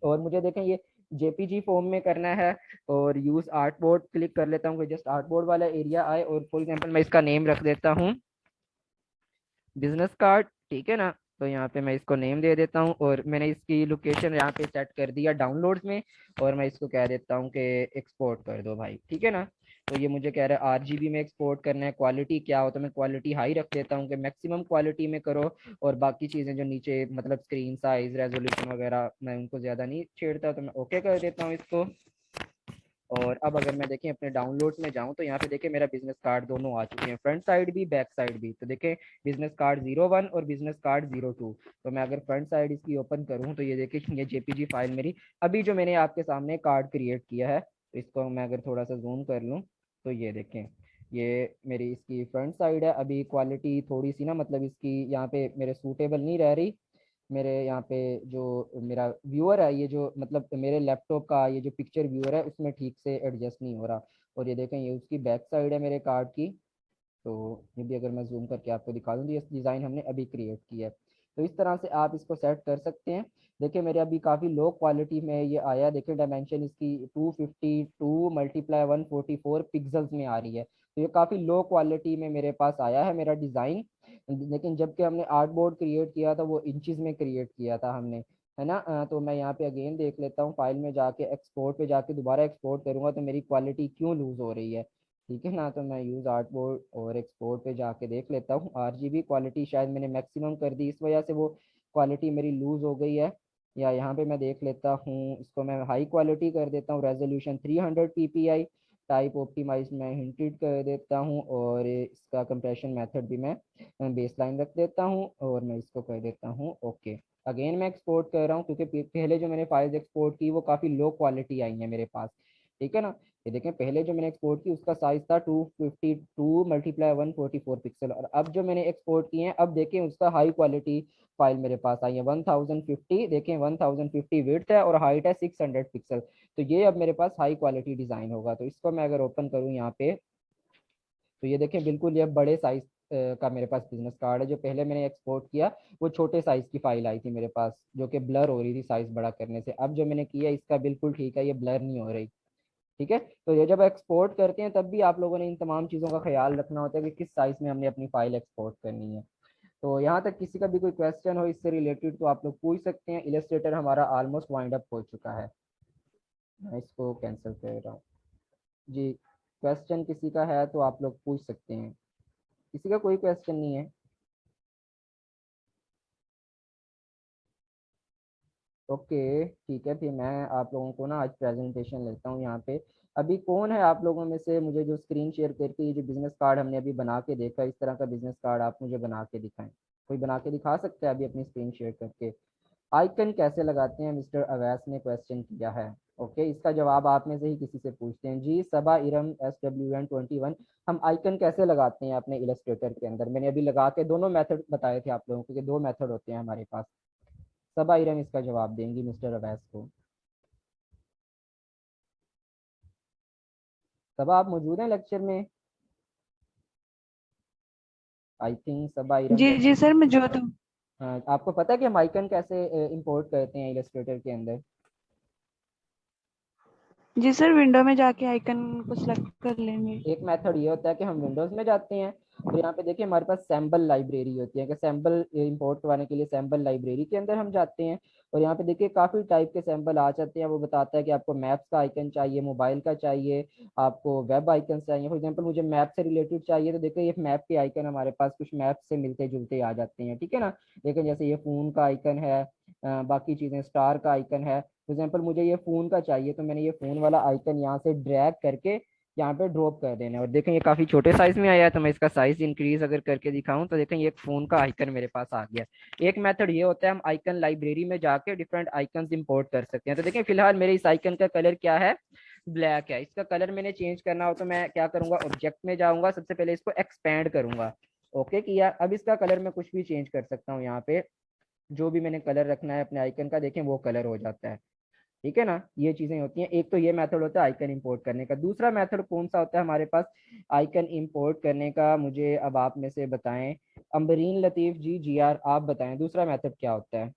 और मुझे देखें ये जेपीजी फॉर्म में करना है, और यूज आर्ट बोर्ड क्लिक कर लेता हूँ, जस्ट आर्ट बोर्ड वाला एरिया आए, और फॉर एग्जाम्पल मैं इसका नेम रख देता हूँ बिजनेस कार्ड। ठीक है ना, तो यहाँ पे मैं इसको नेम दे देता हूँ, और मैंने इसकी लोकेशन यहाँ पे सेट कर दिया डाउनलोड्स में, और मैं इसको कह देता हूँ कि एक्सपोर्ट कर दो भाई। ठीक है ना, तो ये मुझे कह रहा है आरजीबी में एक्सपोर्ट करना है। क्वालिटी क्या हो, तो मैं क्वालिटी हाई रख देता हूँ कि मैक्सिमम क्वालिटी में करो, और बाकी चीज़ें जो नीचे मतलब स्क्रीन साइज रेजोल्यूशन वगैरह मैं उनको ज़्यादा नहीं छेड़ता, तो मैं ओके कर देता हूँ इसको। और अब अगर मैं देखें अपने डाउनलोड्स में जाऊं तो यहाँ पे देखें मेरा बिजनेस कार्ड दोनों आ चुके हैं, फ्रंट साइड भी बैक साइड भी। तो देखें बिजनेस कार्ड 01 और बिजनेस कार्ड 02। तो मैं अगर फ्रंट साइड इसकी ओपन करूं तो ये देखें ये जेपीजी फाइल मेरी अभी जो मैंने आपके सामने कार्ड क्रिएट किया है, तो इसको मैं अगर थोड़ा सा जूम कर लूँ तो ये देखें ये मेरी इसकी फ्रंट साइड है। अभी क्वालिटी थोड़ी सी ना मतलब इसकी यहाँ पे मेरे सूटेबल नहीं रह रही। मेरे यहाँ पे जो मेरा व्यूअर है, ये जो मतलब मेरे लैपटॉप का ये जो पिक्चर व्यूअर है उसमें ठीक से एडजस्ट नहीं हो रहा। और ये देखें ये उसकी बैक साइड है मेरे कार्ड की। तो ये भी अगर मैं जूम करके आपको दिखा दूँ तो ये डिज़ाइन हमने अभी क्रिएट किया है। तो इस तरह से आप इसको सेट कर सकते हैं। देखिए मेरे अभी काफ़ी लो क्वालिटी में ये आया। देखिए डायमेंशन इसकी 252 मल्टीप्लाई 144 पिक्सल्स में आ रही है, तो ये काफ़ी लो क्वालिटी में मेरे पास आया है मेरा डिज़ाइन। लेकिन जबकि हमने आर्ट बोर्ड क्रिएट किया था वो इंचज़ में क्रिएट किया था हमने, है ना। तो मैं यहाँ पे अगेन देख लेता हूँ फाइल में जाके, एक्सपोर्ट पे जाके दोबारा एक्सपोर्ट करूँगा तो मेरी क्वालिटी क्यों लूज़ हो रही है। ठीक है ना, तो मैं यूज़ आर्ट बोर्ड और एक्सपोर्ट पे जाके देख लेता हूँ। आरजीबी क्वालिटी शायद मैंने मैक्सिमम कर दी, इस वजह से वो क्वालिटी मेरी लूज़ हो गई है। या यहाँ पे मैं देख लेता हूँ, इसको मैं हाई क्वालिटी कर देता हूँ, रेजोल्यूशन 300 ppi, टाइप ऑप्टिमाइज मैं हिंटेड कर देता हूँ, और इसका कंप्रेशन मेथड भी मैं बेसलाइन रख देता हूँ, और मैं इसको कर देता हूँ ओके। अगेन मैं एक्सपोर्ट कर रहा हूँ क्योंकि पहले जो मैंने फाइल्स एक्सपोर्ट की वो काफ़ी लो क्वालिटी आई है मेरे पास। ठीक है ना। ये देखें पहले जो मैंने एक्सपोर्ट की उसका साइज था 252 मल्टीप्लाई 144 पिक्सल, और अब जो मैंने एक्सपोर्ट किए हैं अब देखें उसका हाई क्वालिटी फाइल मेरे पास आई है 1050, देखें 1050 विड्थ है और हाइट है 600 पिक्सल। तो ये अब मेरे पास हाई क्वालिटी डिजाइन होगा। तो इसको मैं अगर ओपन करूँ यहाँ पे, तो ये देखें बिल्कुल ये बड़े साइज का मेरे पास बिजनेस कार्ड है। जो पहले मैंने एक्सपोर्ट किया वो छोटे साइज की फाइल आई थी मेरे पास, जो कि ब्लर हो रही थी साइज बड़ा करने से। अब जो मैंने किया इसका बिल्कुल ठीक है, ये ब्लर नहीं हो रही। ठीक है। तो ये जब एक्सपोर्ट करते हैं तब भी आप लोगों ने इन तमाम चीज़ों का ख्याल रखना होता है कि किस साइज में हमने अपनी फाइल एक्सपोर्ट करनी है। तो यहाँ तक किसी का भी कोई क्वेश्चन हो इससे रिलेटेड तो आप लोग पूछ सकते हैं। इलस्ट्रेटर हमारा ऑलमोस्ट वाइंड अप हो चुका है, मैं इसको कैंसिल कर रहा हूँ। जी, क्वेश्चन किसी का है तो आप लोग पूछ सकते हैं। किसी का कोई क्वेश्चन नहीं है? ओके ठीक है, फिर मैं आप लोगों को ना आज प्रेजेंटेशन लेता हूँ यहाँ पे। अभी कौन है आप लोगों में से मुझे जो स्क्रीन शेयर करके ये जो बिजनेस कार्ड हमने अभी बना के देखा, इस तरह का बिजनेस कार्ड आप मुझे बना के दिखाएं। कोई बना के दिखा सकता है अभी अपनी स्क्रीन शेयर करके? आइकन कैसे लगाते हैं, मिस्टर अवैस ने क्वेश्चन किया है। ओके, इसका जवाब आप में से ही किसी से पूछते हैं। जी सबा इरम SWN21, हम आइकन कैसे लगाते हैं अपने इलस्ट्रेटर के अंदर? मैंने अभी लगा के दोनों मेथड बताए थे आप लोगों को कि दो मेथड होते हैं हमारे पास। सबा इरम इसका जवाब देंगी मिस्टर अवैस को। सबा आप मौजूद हैं लेक्चर में? आई थिंक सबा इरम जी जी सर, मैं जो दूँ। हाँ, आपको पता है कि हम आइकन कैसे इंपोर्ट करते हैं इलस्ट्रेटर के अंदर? जी सर, विंडो में जाके आइकन को सिलेक्ट कर लेंगे। एक मेथड ये होता है कि हम विंडोज में जाते हैं और यहाँ पे देखिए हमारे पास सैम्बल लाइब्रेरी होती है कि सैम्बल इंपोर्ट करवाने के लिए सैम्बल लाइब्रेरी के अंदर हम जाते हैं। और यहाँ पे देखिए काफ़ी टाइप के सैम्बल आ जाते हैं। वो बताता है कि आपको मैप्स का आइकन चाहिए, मोबाइल का चाहिए, आपको वेब आइकन चाहिए। फॉर एग्जांपल मुझे मैप से रिलेटेड चाहिए तो देखिए ये मैप के आइकन हमारे पास कुछ मैप से मिलते जुलते आ जाते हैं। ठीक है ना। लेकिन जैसे ये फ़ोन का आइकन है, बाकी चीज़ें स्टार का आइकन है। फॉर एग्जाम्पल मुझे ये फ़ोन का चाहिए तो मैंने ये फ़ोन वाला आइकन यहाँ से ड्रैग करके यहाँ पे ड्रॉप कर देना है। और देखें ये काफी छोटे साइज में आया है, तो मैं इसका साइज इंक्रीज अगर करके दिखाऊं तो देखें ये एक फोन का आइकन मेरे पास आ गया। एक मेथड ये होता है हम आइकन लाइब्रेरी में जाके डिफरेंट आइकन्स इंपोर्ट कर सकते हैं। तो देखें फिलहाल मेरे इस आइकन का कलर क्या है, ब्लैक है। इसका कलर मैंने चेंज करना हो तो मैं क्या करूंगा, ऑब्जेक्ट में जाऊंगा, सबसे पहले इसको एक्सपैंड करूंगा। ओके किया, अब इसका कलर मैं कुछ भी चेंज कर सकता हूँ यहाँ पे। जो भी मैंने कलर रखना है अपने आइकन का देखें वो कलर हो जाता है। ठीक है ना। ये चीजें होती हैं। एक तो ये मेथड होता है आइकन इंपोर्ट करने का। दूसरा मेथड कौन सा होता है हमारे पास आइकन इंपोर्ट करने का, मुझे अब आप में से बताएं। अम्बरीन लतीफ जी, GR आप बताएं दूसरा मेथड क्या होता है?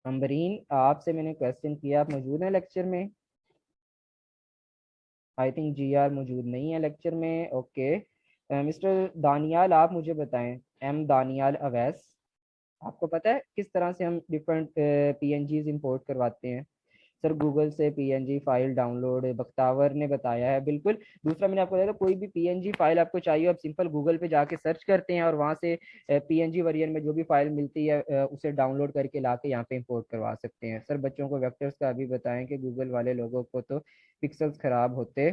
अम्बरीन आपसे मैंने क्वेश्चन किया, आप मौजूद हैं लेक्चर में? आई थिंक GR मौजूद नहीं है लेक्चर में। ओके, मिस्टर दानियाल आप मुझे बताएं, दानियाल अवैस, आपको पता है किस तरह से हम डिफरेंट PNGs इंपोर्ट करवाते हैं? सर गूगल से PNG फाइल डाउनलोड, बख्तावर ने बताया है बिल्कुल। दूसरा मैंने आपको बताया था कोई भी PNG फाइल आपको चाहिए आप सिंपल गूगल पे जाके सर्च करते हैं और वहाँ से PNG वेरिएंट में जो भी फाइल मिलती है उसे डाउनलोड करके ला के यहाँ पे इंपोर्ट करवा सकते हैं। सर बच्चों को वेक्टर्स का अभी बताएं कि गूगल वाले लोगों को तो पिक्सल्स खराब होते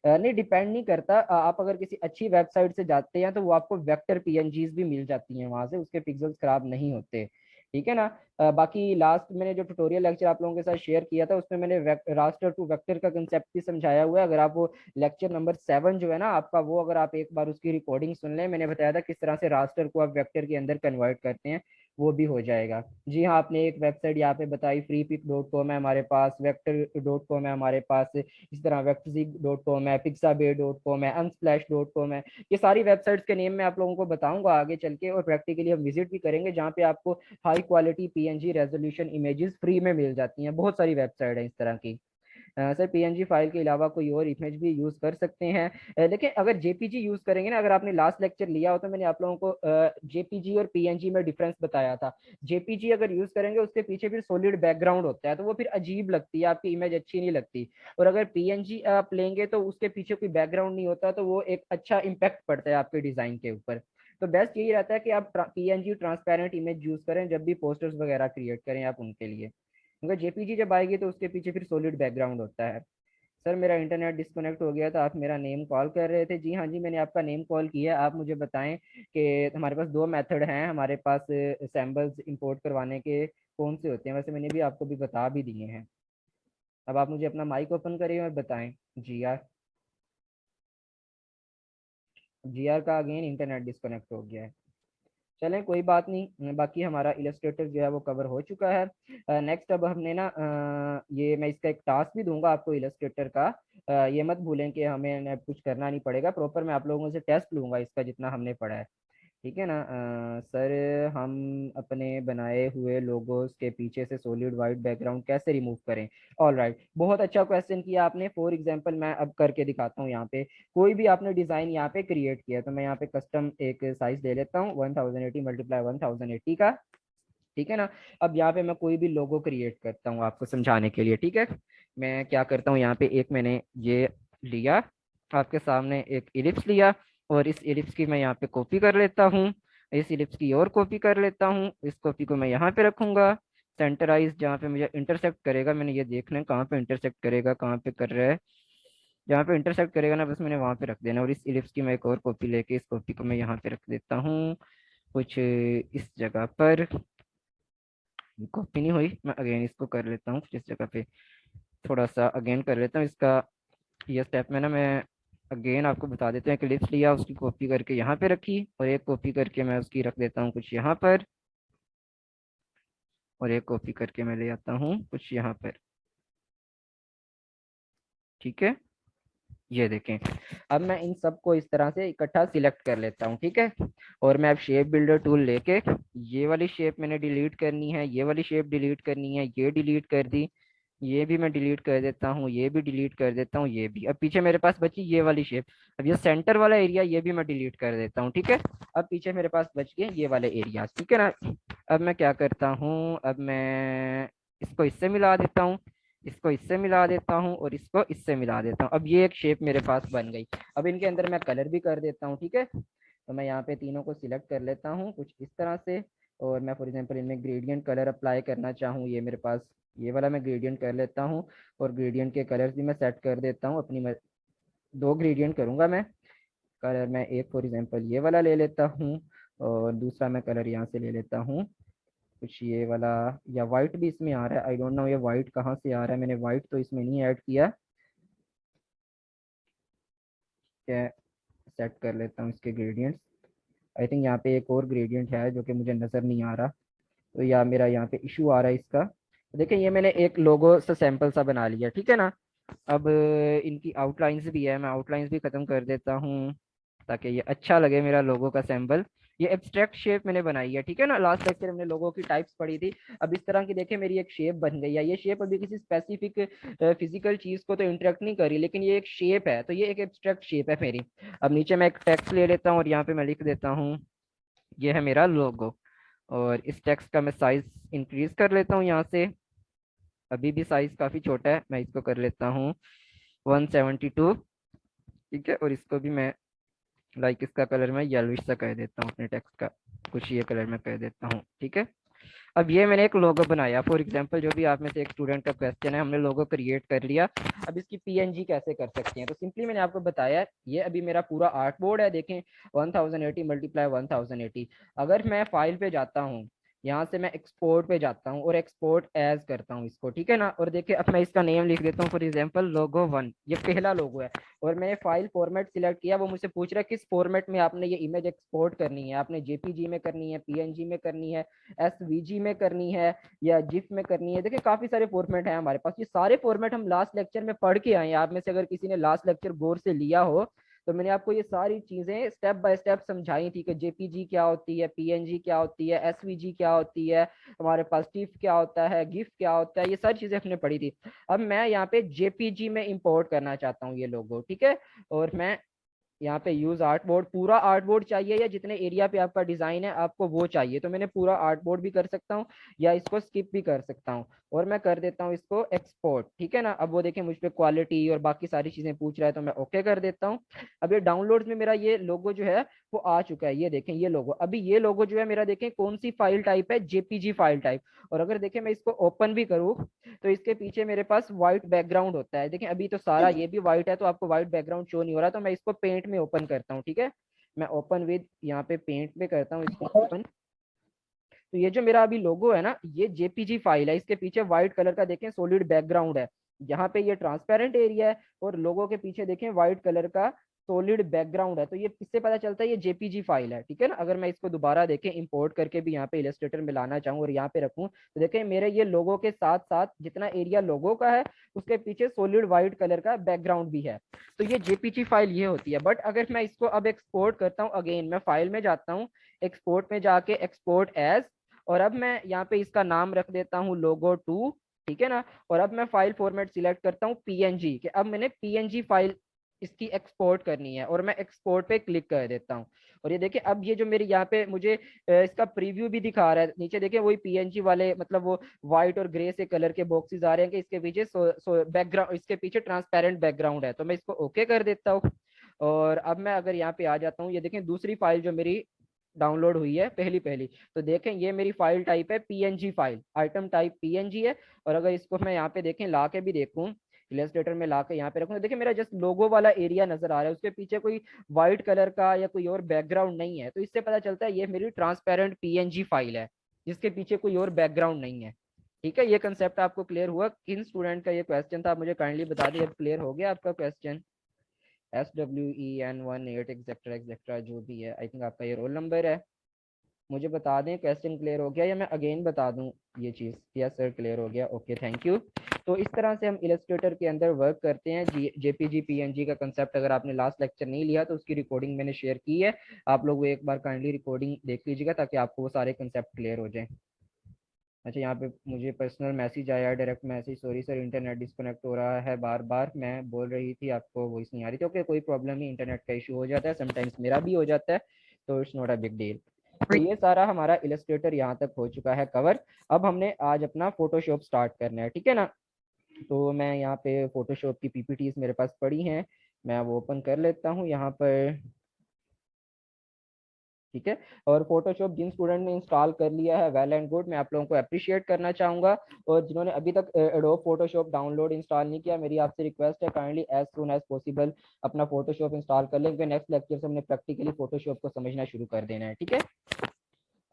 नहीं, डिपेंड नहीं करता। आप अगर किसी अच्छी वेबसाइट से जाते हैं तो वो आपको वेक्टर PNGs भी मिल जाती हैं वहां से, उसके पिक्सल्स खराब नहीं होते। ठीक है ना। बाकी लास्ट मैंने जो ट्यूटोरियल लेक्चर आप लोगों के साथ शेयर किया था उसमें मैंने रास्टर टू वेक्टर का कंसेप्ट भी समझाया हुआ है। अगर आप वो लेक्चर नंबर 7 जो है ना आपका, वो अगर आप एक बार उसकी रिकॉर्डिंग सुन लें, मैंने बताया था किस तरह से रास्टर को आप वेक्टर के अंदर कन्वर्ट करते हैं, वो भी हो जाएगा। जी हाँ, आपने एक वेबसाइट यहाँ पे बताई freepik.com है हमारे पास, vector.com है हमारे पास, इस तरह vectzik.com है, pixabay.com है, unsplash.com है। ये सारी वेबसाइट्स के नेम मैं आप लोगों को बताऊंगा आगे चल के, और प्रैक्टिकली हम विजिट भी करेंगे जहाँ पे आपको high quality PNG resolution images free में मिल जाती हैं। बहुत सारी वेबसाइट है इस तरह की। सर PNG फाइल के अलावा कोई और इमेज भी यूज कर सकते हैं। लेकिन अगर JPG यूज करेंगे ना, अगर आपने लास्ट लेक्चर लिया हो तो मैंने आप लोगों को JPG और PNG में डिफरेंस बताया था। JPG अगर यूज करेंगे उसके पीछे फिर सॉलिड बैकग्राउंड होता है तो वो फिर अजीब लगती है, आपकी इमेज अच्छी नहीं लगती। और अगर PNG आप लेंगे तो उसके पीछे कोई बैकग्राउंड नहीं होता तो वो एक अच्छा इम्पैक्ट पड़ता है आपके डिजाइन के ऊपर। तो बेस्ट यही रहता है कि आप PNG ट्रांसपेरेंट इमेज यूज करें जब भी पोस्टर्स वगैरह क्रिएट करें आप उनके लिए, क्योंकि JPG जब आएगी तो उसके पीछे फिर सॉलिड बैकग्राउंड होता है। सर मेरा इंटरनेट डिस्कनेक्ट हो गया था, आप मेरा नेम कॉल कर रहे थे। जी हाँ जी, मैंने आपका नेम कॉल किया। आप मुझे बताएं कि हमारे पास दो मेथड हैं हमारे पास सैम्पल्स इंपोर्ट करवाने के, कौन से होते हैं। वैसे मैंने भी आपको भी बता भी दिए हैं। अब आप मुझे अपना माइक ओपन करिए और बताएं। जी आर, जी आर का अगेन इंटरनेट डिस्कनेक्ट हो गया है। चलें कोई बात नहीं, बाकी हमारा इलस्ट्रेटर जो है वो कवर हो चुका है। नेक्स्ट अब हमने ना ये मैं इसका एक टास्क भी दूंगा आपको इलस्ट्रेटर का। ये मत भूलें कि हमें कुछ करना नहीं पड़ेगा, प्रॉपर मैं आप लोगों से टेस्ट लूंगा इसका जितना हमने पढ़ा है। ठीक है ना सर, हम अपने बनाए हुए लोगोस के पीछे से सॉलिड वाइट बैकग्राउंड कैसे रिमूव करें। ऑल राइट, बहुत अच्छा क्वेश्चन किया आपने। फॉर एग्जांपल मैं अब करके दिखाता हूँ। यहाँ पे कोई भी आपने डिजाइन यहाँ पे क्रिएट किया, तो मैं यहाँ पे कस्टम एक साइज ले लेता हूँ 1080 मल्टीप्लाई 1080 का। ठीक है ना। अब यहाँ पे मैं कोई भी लोगो क्रिएट करता हूँ आपको समझाने के लिए। ठीक है, मैं क्या करता हूँ, यहाँ पे एक मैंने ये लिया आपके सामने, एक इलिप्स लिया, और इस इलिप्स की मैं यहाँ पे कॉपी कर लेता हूँ। इस इलिप्स की और कॉपी कर लेता हूँ। इस कॉपी को मैं यहाँ पे रखूंगा। सेंटराइज जहाँ पे मुझे इंटरसेक्ट करेगा, मैंने ये देखना है कहाँ पे इंटरसेक्ट करेगा, कहाँ पे कर रहा है। जहाँ पे इंटरसेक्ट करेगा ना, बस मैंने वहां पे रख देना। और इस इलिप्स की मैं एक और कॉपी लेके इस कॉपी को मैं यहाँ पे रख देता हूँ कुछ इस जगह पर। कॉपी नहीं हुई, मैं अगेन इसको कर लेता हूँ कुछ इस जगह पे, थोड़ा सा अगेन कर लेता हूँ इसका। ये स्टेप में ना मैं अगेन आपको बता देते हैं कि लिस्ट लिया, उसकी कॉपी करके यहाँ पे रखी, और एक कॉपी करके मैं उसकी रख देता हूँ कुछ यहाँ पर, और एक कॉपी करके मैं ले आता हूँ कुछ यहाँ पर। ठीक है, ये देखें। अब मैं इन सबको इस तरह से इकट्ठा सिलेक्ट कर लेता हूँ। ठीक है, और मैं अब शेप बिल्डर टूल लेके ये वाली शेप मैंने डिलीट करनी है, ये वाली शेप डिलीट करनी है, ये डिलीट कर दी, ये भी मैं डिलीट कर देता हूँ, ये भी डिलीट कर देता हूँ, ये भी। अब पीछे मेरे पास बची ये वाली शेप। अब ये सेंटर वाला एरिया ये भी मैं डिलीट कर देता हूँ। ठीक है, अब पीछे मेरे पास बच गए ये वाले एरिया। ठीक है ना। अब मैं क्या करता हूँ, अब मैं इसको इससे मिला देता हूँ, इसको इससे मिला देता हूँ, और इसको इससे मिला देता हूँ। अब ये एक शेप मेरे पास बन गई। अब इनके अंदर मैं कलर भी कर देता हूँ। ठीक है, तो मैं यहाँ पे तीनों को सिलेक्ट कर लेता हूँ कुछ इस तरह से, और मैं फॉर एग्जांपल इनमें ग्रेडियंट कलर अप्लाई करना चाहूँ, ये मेरे पास ये वाला मैं ग्रेडियंट कर लेता हूँ। और ग्रेडियंट के कलर्स भी मैं सेट कर देता हूँ अपनी दो ग्रेडियंट करूंगा मैं। कलर मैं एक फॉर एग्जांपल ये वाला ले लेता हूँ, और दूसरा मैं कलर यहाँ से ले लेता हूँ कुछ ये वाला, या वाइट भी इसमें आ रहा है। आई डोंट नो ये वाइट कहाँ से आ रहा है, मैंने वाइट तो इसमें नहीं ऐड किया। क्या, सेट कर लेता हूँ इसके ग्रेडियंट्स। आई थिंक यहाँ पे एक और ग्रेडियंट है जो कि मुझे नज़र नहीं आ रहा, तो या मेरा यहाँ पे इशू आ रहा है इसका। तो देखिए ये मैंने एक लोगो सा सैंपल सा बना लिया। ठीक है ना। अब इनकी आउटलाइंस भी है, मैं आउटलाइंस भी खत्म कर देता हूँ ताकि ये अच्छा लगे मेरा लोगो का सैंपल। ये एब्स्ट्रैक्ट शेप मैंने बनाई है। ठीक है ना, लास्ट लेक्चर हमने लोगों की टाइप्स पढ़ी थी। अब इस तरह की देखिए मेरी एक शेप बन गई है। ये शेप अभी किसी स्पेसिफिक फिजिकल चीज को तो इंटरेक्ट नहीं करी, लेकिन ये एक शेप है, तो ये एक एब्स्ट्रैक्ट शेप है मेरी। अब नीचे मैं एक टेक्स्ट ले लेता हूँ और यहाँ पे मैं लिख देता हूँ ये है मेरा लोगो। और इस टेक्स्ट का मैं साइज इंक्रीज कर लेता हूँ यहाँ से। अभी भी साइज काफी छोटा है, मैं इसको कर लेता हूँ 172। ठीक है, और इसको भी मैं लाइक इसका कलर मैं येलोइश सा कर देता हूँ, अपने टेक्स्ट का कुछ ये कलर मैं कर देता हूँ। ठीक है, अब ये मैंने एक लोगो बनाया। फॉर एग्जांपल जो भी आप में से एक स्टूडेंट का क्वेश्चन है, हमने लोगो क्रिएट कर लिया, अब इसकी पीएनजी कैसे कर सकते हैं, तो सिंपली मैंने आपको बताया ये अभी मेरा पूरा आर्ट बोर्ड है। देखें 1080 मल्टीप्लाई 1080। अगर मैं फाइल पे जाता हूँ, यहाँ से मैं एक्सपोर्ट पे जाता हूँ और एक्सपोर्ट एज करता हूँ इसको। ठीक है ना, और देखिए अब मैं इसका नेम लिख देता हूँ फॉर एग्जांपल लोगो 1, ये पहला लोगो है। और मैंने फाइल फॉर्मेट सिलेक्ट किया, वो मुझसे पूछ रहा है किस फॉर्मेट में आपने ये इमेज एक्सपोर्ट करनी है, आपने जेपीजी में करनी है, पीएनजी में करनी है, एसवीजी में करनी है, या जिफ में करनी है। देखिए काफी सारे फॉर्मेट हैं हमारे पास। ये सारे फॉर्मेट हम लास्ट लेक्चर में पढ़ के आए हैं। आप में से अगर किसी ने लास्ट लेक्चर गौर से लिया हो तो मैंने आपको ये सारी चीजें स्टेप बाय स्टेप समझाई थी कि जेपीजी क्या होती है, पीएनजी क्या होती है, एसवीजी क्या होती है, हमारे पास टिफ क्या होता है, गिफ क्या होता है, ये सारी चीजें हमने पढ़ी थी। अब मैं यहाँ पे जेपीजी में इंपोर्ट करना चाहता हूँ ये लोगो। ठीक है, और मैं यहाँ पे यूज आर्ट बोर्ड, पूरा आर्ट बोर्ड चाहिए या जितने एरिया पे आपका डिजाइन है आपको वो चाहिए, तो मैंने पूरा आर्ट बोर्ड भी कर सकता हूँ या इसको स्किप भी कर सकता हूँ, और मैं कर देता हूँ इसको एक्सपोर्ट। ठीक है ना, अब वो देखें मुझ पे क्वालिटी और बाकी सारी चीजें पूछ रहा है, तो मैं ओके कर देता हूँ। अब ये डाउनलोड्स में मेरा ये लोगो जो है वो आ चुका है। ये देखें ये लोगो, अभी ये लोगो जो है मेरा देखें कौन सी फाइल टाइप है, जेपीजी फाइल टाइप। और अगर देखें मैं इसको ओपन भी करूँ तो इसके पीछे मेरे पास व्हाइट बैकग्राउंड होता है। देखें अभी तो सारा ये भी व्हाइट है तो आपको व्हाइट बैकग्राउंड शो नहीं हो रहा, तो मैं इसको पेंट में ओपन करता हूँ। ठीक है, मैं ओपन विद यहाँ पे पेंट में करता हूँ इसको ओपन। तो ये जो मेरा अभी लोगो है ना, ये जेपीजी फाइल है, इसके पीछे व्हाइट कलर का देखें सॉलिड बैकग्राउंड है, यहाँ पे ये ट्रांसपेरेंट एरिया है और लोगो के पीछे देखें व्हाइट कलर का सॉलिड बैकग्राउंड है। तो ये इससे पता चलता है ये जेपीजी फाइल है। ठीक है ना, अगर मैं इसको दोबारा देखें इंपोर्ट करके भी यहाँ पे इलस्ट्रेटर में लाना चाहूँ और यहाँ पे रखूँ तो देखें मेरे ये लोगो के साथ साथ जितना एरिया लोगो का है उसके पीछे सॉलिड व्हाइट कलर का बैकग्राउंड भी है। तो ये जेपीजी फाइल ये होती है। बट अगर मैं इसको अब एक्सपोर्ट करता हूँ, अगेन मैं फाइल में जाता हूँ, एक्सपोर्ट में जाके एक्सपोर्ट एज, और अब मैं यहाँ पे इसका नाम रख देता हूँ लोगो 2। ठीक है ना, और अब मैं फाइल फॉर्मेट सिलेक्ट करता हूँ पीएनजी के, अब मैंने पीएनजी फाइल इसकी एक्सपोर्ट करनी है और मैं एक्सपोर्ट पे क्लिक कर देता हूँ। और ये देखिए अब ये जो मेरी यहाँ पे मुझे इसका प्रीव्यू भी दिखा रहा है नीचे, देखिए वही पीएनजी वाले मतलब वो व्हाइट और ग्रे से कलर के बॉक्सेस आ रहे हैं कि इसके पीछे बैकग्राउंड, इसके पीछे ट्रांसपेरेंट बैकग्राउंड है। तो मैं इसको ओके कर देता हूँ। और अब मैं अगर यहाँ पे आ जाता हूँ, ये देखें दूसरी फाइल जो मेरी डाउनलोड हुई है पहली पहली, तो देखें ये मेरी फाइल टाइप है PNG file, item type PNG है। और अगर इसको मैं यहाँ पे देखें ला के भी देखूँ, इलस्ट्रेटर में ला के यहाँ पे रखूँ तो देखिए मेरा जस्ट लोगो वाला एरिया नजर आ रहा है, उसके पीछे कोई व्हाइट कलर का या कोई और बैकग्राउंड नहीं है। तो इससे पता चलता है ये मेरी ट्रांसपेरेंट पीएनजी फाइल है जिसके पीछे कोई और बैकग्राउंड नहीं है। ठीक है, ये कंसेप्ट आपको क्लियर हुआ? किन स्टूडेंट का ये क्वेश्चन था, आप मुझे काइंडली बता दें। अब क्लियर हो गया आपका क्वेश्चन? SWEN18 एक्सेट्रा एक्सेट्रा जो भी है, आई थिंक आपका ये रोल नंबर है। मुझे बता दें क्वेश्चन क्लियर हो गया या मैं अगेन बता दूं ये चीज़? यस सर क्लियर हो गया, ओके थैंक यू। तो इस तरह से हम इलस्ट्रेटर के अंदर वर्क करते हैं। जेपीजी पीएनजी का कंसेप्ट अगर आपने लास्ट लेक्चर नहीं लिया तो उसकी रिकॉर्डिंग मैंने शेयर की है, आप लोग वो एक बार काइंडली रिकॉर्डिंग देख लीजिएगा ताकि आपको वो सारे कंसेप्ट क्लियर हो जाए। अच्छा, यहाँ पे मुझे पर्सनल मैसेज आया, direct message, sorry sir internet disconnect हो रहा है बार बार, मैं बोल रही थी आपको वॉइस नहीं आ रही थी। ओके कोई प्रॉब्लम नहीं, इंटरनेट का इशू हो जाता है, समटाइम्स मेरा भी हो जाता है, तो it's not a big deal. तो ये सारा हमारा इलस्ट्रेटर यहाँ तक हो चुका है कवर। अब हमने आज अपना फोटोशॉप स्टार्ट करना है, ठीक है ना। तो मैं यहाँ पे फोटोशॉप की पीपीटीज मेरे पास पड़ी हैं, मैं वो ओपन कर लेता हूँ यहाँ पर। ठीक है, और फोटोशॉप जिन स्टूडेंट ने इंस्टॉल कर लिया है वेल एंड गुड, मैं आप लोगों को अप्रिशिएट करना चाहूंगा। और जिन्होंने अभी तक एडोब फोटोशॉप डाउनलोड इंस्टॉल नहीं किया, मेरी आपसे रिक्वेस्ट है kindly as soon as possible अपना फोटोशॉप इंस्टॉल कर लें, क्योंकि नेक्स्ट लेक्चर से हमने प्रैक्टिकली फोटोशॉप को समझना शुरू कर देना है। ठीक है,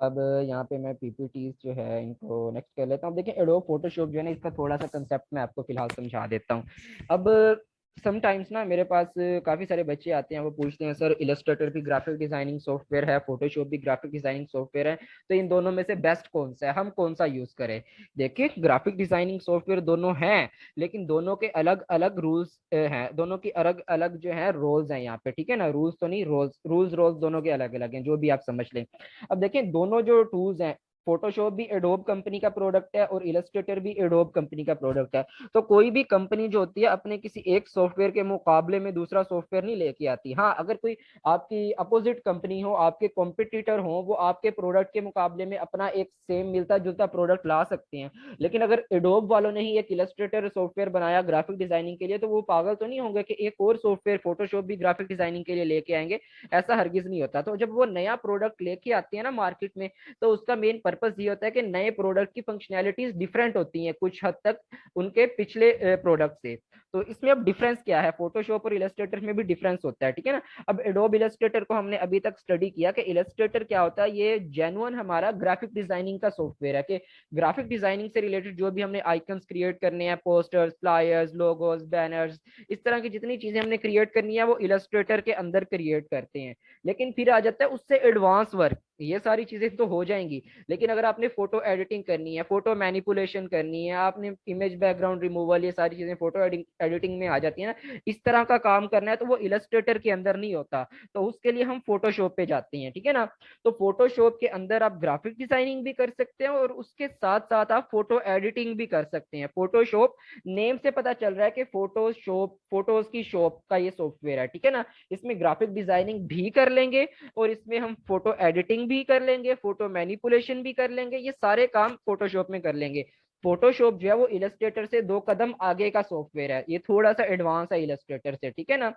अब यहाँ पे मैं पीपीटीज जो है इनको नेक्स्ट कर लेता हूँ। देखिए एडोब फोटोशॉप जो है ना, इसका थोड़ा सा कंसेप्ट मैं आपको फिलहाल समझा देता हूँ। अब समटाइम्स ना मेरे पास काफ़ी सारे बच्चे आते हैं, वो पूछते हैं सर इलस्ट्रेटर भी ग्राफिक डिजाइनिंग सॉफ्टवेयर है, फोटोशॉप भी ग्राफिक डिजाइनिंग सॉफ्टवेयर है, तो इन दोनों में से बेस्ट कौन सा है, हम कौन सा यूज करें? देखिए ग्राफिक डिजाइनिंग सॉफ्टवेयर दोनों हैं, लेकिन दोनों के अलग अलग रूल्स हैं, दोनों की अलग अलग जो है रोल्स हैं यहाँ पे। ठीक है ना, रूल्स तो नहीं, रोल्स दोनों के अलग अलग हैं, जो भी आप समझ लें। अब देखें दोनों जो टूल्स हैं, फोटोशॉप भी एडोब कंपनी का प्रोडक्ट है और इलस्ट्रेटर भी एडोब कंपनी का प्रोडक्ट है। तो कोई भी कंपनी जो होती है अपने किसी एक सॉफ्टवेयर के मुकाबले में दूसरा सॉफ्टवेयर नहीं लेके आती। हाँ, अगर कोई आपकी अपोजिट कंपनी हो, आपके कॉम्पिटिटर हो, वो आपके प्रोडक्ट के मुकाबले में अपना एक सेम मिलता जुलता प्रोडक्ट ला सकते हैं, लेकिन अगर एडोब वालों ने ही एक इलस्ट्रेटर सॉफ्टवेयर बनाया ग्राफिक डिजाइनिंग के लिए, तो वो पागल तो नहीं होंगे कि एक और सॉफ्टवेयर फोटोशॉप भी ग्राफिक डिजाइनिंग के लिए लेके आएंगे? ऐसा हरगिज नहीं होता। तो जब वो नया प्रोडक्ट लेके आते हैं ना मार्केट में, तो उसका मेन पर्पस ये होता है कि नए प्रोडक्ट की फंक्शनैलिटीज डिफरेंट होती हैं कुछ हद तक उनके पिछले प्रोडक्ट से। तो इसमें अब डिफरेंस क्या है, फोटोशॉप और इलस्ट्रेटर में भी डिफरेंस होता है। ठीक है ना, अब एडोब इलस्ट्रेटर को हमने अभी तक स्टडी किया कि इलस्ट्रेटर क्या होता है, ये जेन्युइन हमारा ग्राफिक डिजाइनिंग का सॉफ्टवेयर है कि ग्राफिक डिजाइनिंग से रिलेटेड जो भी हमने आइकन्स क्रिएट करने हैं, पोस्टर्स, फ्लायर्स, लोगोस, बैनर्स, इस तरह की जितनी चीजें हमने क्रिएट करनी है वो इलस्ट्रेटर के अंदर क्रिएट करते हैं। लेकिन फिर आ जाता है उससे एडवांस वर्क, ये सारी चीजें तो हो जाएंगी, लेकिन अगर आपने फोटो एडिटिंग करनी है, फोटो मैनिपुलेशन करनी है, आपने इमेज बैकग्राउंड रिमूवल, ये सारी चीजें फोटो एडिटिंग में आ जाती है ना, इस तरह का काम करना है तो वो इलस्ट्रेटर के अंदर नहीं होता, तो उसके लिए हम फोटोशॉप पे जाते हैं। ठीक है ना, तो फोटोशॉप के अंदर आप ग्राफिक डिजाइनिंग भी कर सकते हैं और उसके साथ साथ आप फोटो एडिटिंग भी कर सकते हैं। फोटोशॉप नेम से पता चल रहा है कि फोटोशॉप, फोटोज की शॉप का ये सॉफ्टवेयर है। ठीक है ना, इसमें ग्राफिक डिजाइनिंग भी कर लेंगे और इसमें हम फोटो एडिटिंग भी कर लेंगे, फोटो मैनिपुलेशन भी कर लेंगे, ये सारे काम फोटोशॉप में कर लेंगे। फोटोशॉप जो है वो इलस्ट्रेटर से 2 कदम आगे का सॉफ्टवेयर है, ये थोड़ा सा एडवांस है इलस्ट्रेटर से, ठीक है ना।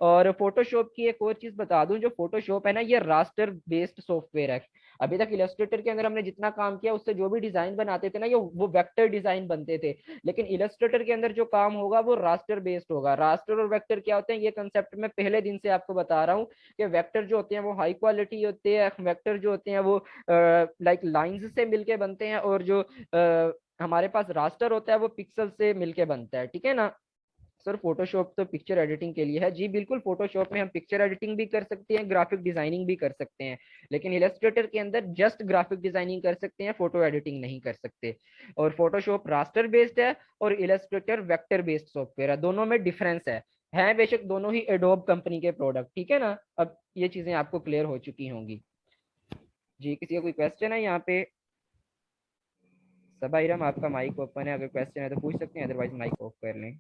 और फोटोशॉप की एक और चीज बता दूं, जो फोटोशॉप है ना ये रास्टर बेस्ड सॉफ्टवेयर है। अभी तक इलस्ट्रेटर के अंदर हमने जितना काम किया उससे जो भी डिजाइन बनाते थे ना ये वो वेक्टर डिजाइन बनते थे, लेकिन इलस्ट्रेटर के अंदर जो काम होगा वो रास्टर बेस्ड होगा। रास्टर और वेक्टर क्या होते हैं ये कंसेप्ट मैं पहले दिन से आपको बता रहा हूँ कि वेक्टर जो होते हैं वो हाई क्वालिटी होते हैं, वेक्टर जो होते हैं वो लाइक लाइंस से मिलके बनते हैं, और जो हमारे पास रास्टर होता है वो पिक्सल से मिलके बनता है, ठीक है ना। सर फोटोशॉप तो पिक्चर एडिटिंग के लिए है जी, बिल्कुल फोटोशॉप में हम पिक्चर एडिटिंग भी कर सकते हैं, ग्राफिक डिजाइनिंग भी कर सकते हैं, लेकिन इलस्ट्रेटर के अंदर जस्ट ग्राफिक डिजाइनिंग कर सकते हैं, फोटो एडिटिंग नहीं कर सकते। और फोटोशॉप रास्टर बेस्ड है और इलस्ट्रेटर वेक्टर बेस्ड सॉफ्टवेयर है, दोनों में डिफरेंस है बेशक दोनों ही एडोब कंपनी के प्रोडक्ट, ठीक है ना। अब ये चीजें आपको क्लियर हो चुकी होंगी जी। किसी का कोई क्वेश्चन है यहाँ पे? सबाइरम आपका माइक ओपन है, अगर क्वेश्चन है तो पूछ सकते हैं, अदरवाइज माइक ऑफ कर लें।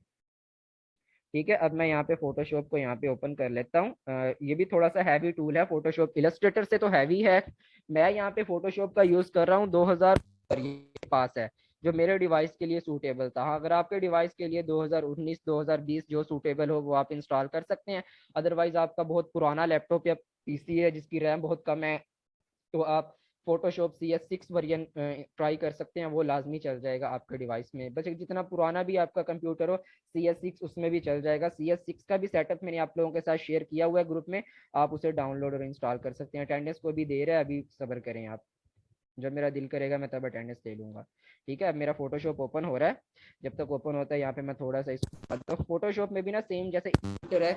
ठीक है, अब मैं यहाँ पे फोटोशॉप को यहाँ पे ओपन कर लेता हूँ। ये भी थोड़ा सा हैवी टूल है, फोटोशॉप इलस्ट्रेटर से तो हैवी है। मैं यहाँ पे फोटोशॉप का यूज कर रहा हूँ 2000 पर, ये पास है जो मेरे डिवाइस के लिए सूटेबल था। हाँ, अगर आपके डिवाइस के लिए 2019 2020 जो सूटेबल हो वो आप इंस्टॉल कर सकते हैं। अदरवाइज आपका बहुत पुराना लैपटॉप या पीसी है जिसकी रैम बहुत कम है, तो आप फोटोशॉप CS6 वर्जन ट्राई कर सकते हैं, वो लाजमी चल जाएगा आपके डिवाइस में। बस जितना पुराना भी आपका कंप्यूटर हो CS6 उसमें भी चल जाएगा। CS6 का भी सेटअप मैंने आप लोगों के साथ शेयर किया हुआ है ग्रुप में, आप उसे डाउनलोड और इंस्टॉल कर सकते हैं। अटेंडेंस को भी दे रहा है, अभी सब्र करें आप, जब मेरा दिल करेगा मैं तब अटेंडेंस ले लूंगा। ठीक है, अब मेरा फोटोशॉप ओपन हो रहा है, जब तक ओपन होता है यहाँ पे मैं थोड़ा सा तो फोटोशॉप में भी ना सेम जैसे इंटर है,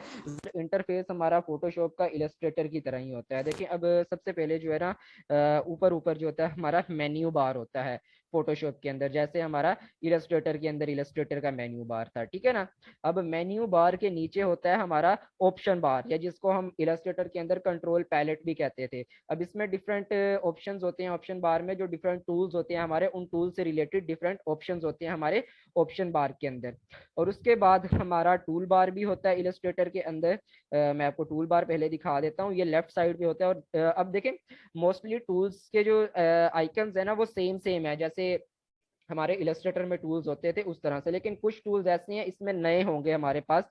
इंटरफेस हमारा फोटोशॉप का इलस्ट्रेटर की तरह ही होता है। देखिए अब सबसे पहले जो है ना ऊपर ऊपर जो होता है हमारा मेन्यू बार होता है फोटोशॉप के अंदर, जैसे हमारा इलस्ट्रेटर के अंदर इलस्ट्रेटर का मेन्यू बार था, ठीक है ना। अब मेन्यू बार के नीचे होता है हमारा ऑप्शन बार, या जिसको हम इलस्ट्रेटर के अंदर कंट्रोल पैलेट भी कहते थे। अब इसमें डिफरेंट ऑप्शंस होते हैं, ऑप्शन बार में जो डिफरेंट टूल्स होते हैं हमारे, उन टूल से रिलेटेड डिफरेंट ऑप्शंस होते हैं हमारे ऑप्शन बार के अंदर। और उसके बाद हमारा टूल बार भी होता है इलस्ट्रेटर के अंदर। मैं आपको टूल बार पहले दिखा देता हूँ, ये लेफ्ट साइड पे होता है। और अब देखें मोस्टली टूल्स के जो आइकन्स है ना वो सेम सेम है, जैसे हमारे इलस्ट्रेटर में टूल्स होते थे उस तरह से, लेकिन कुछ टूल्स ऐसे हैं इसमें नए होंगे हमारे पास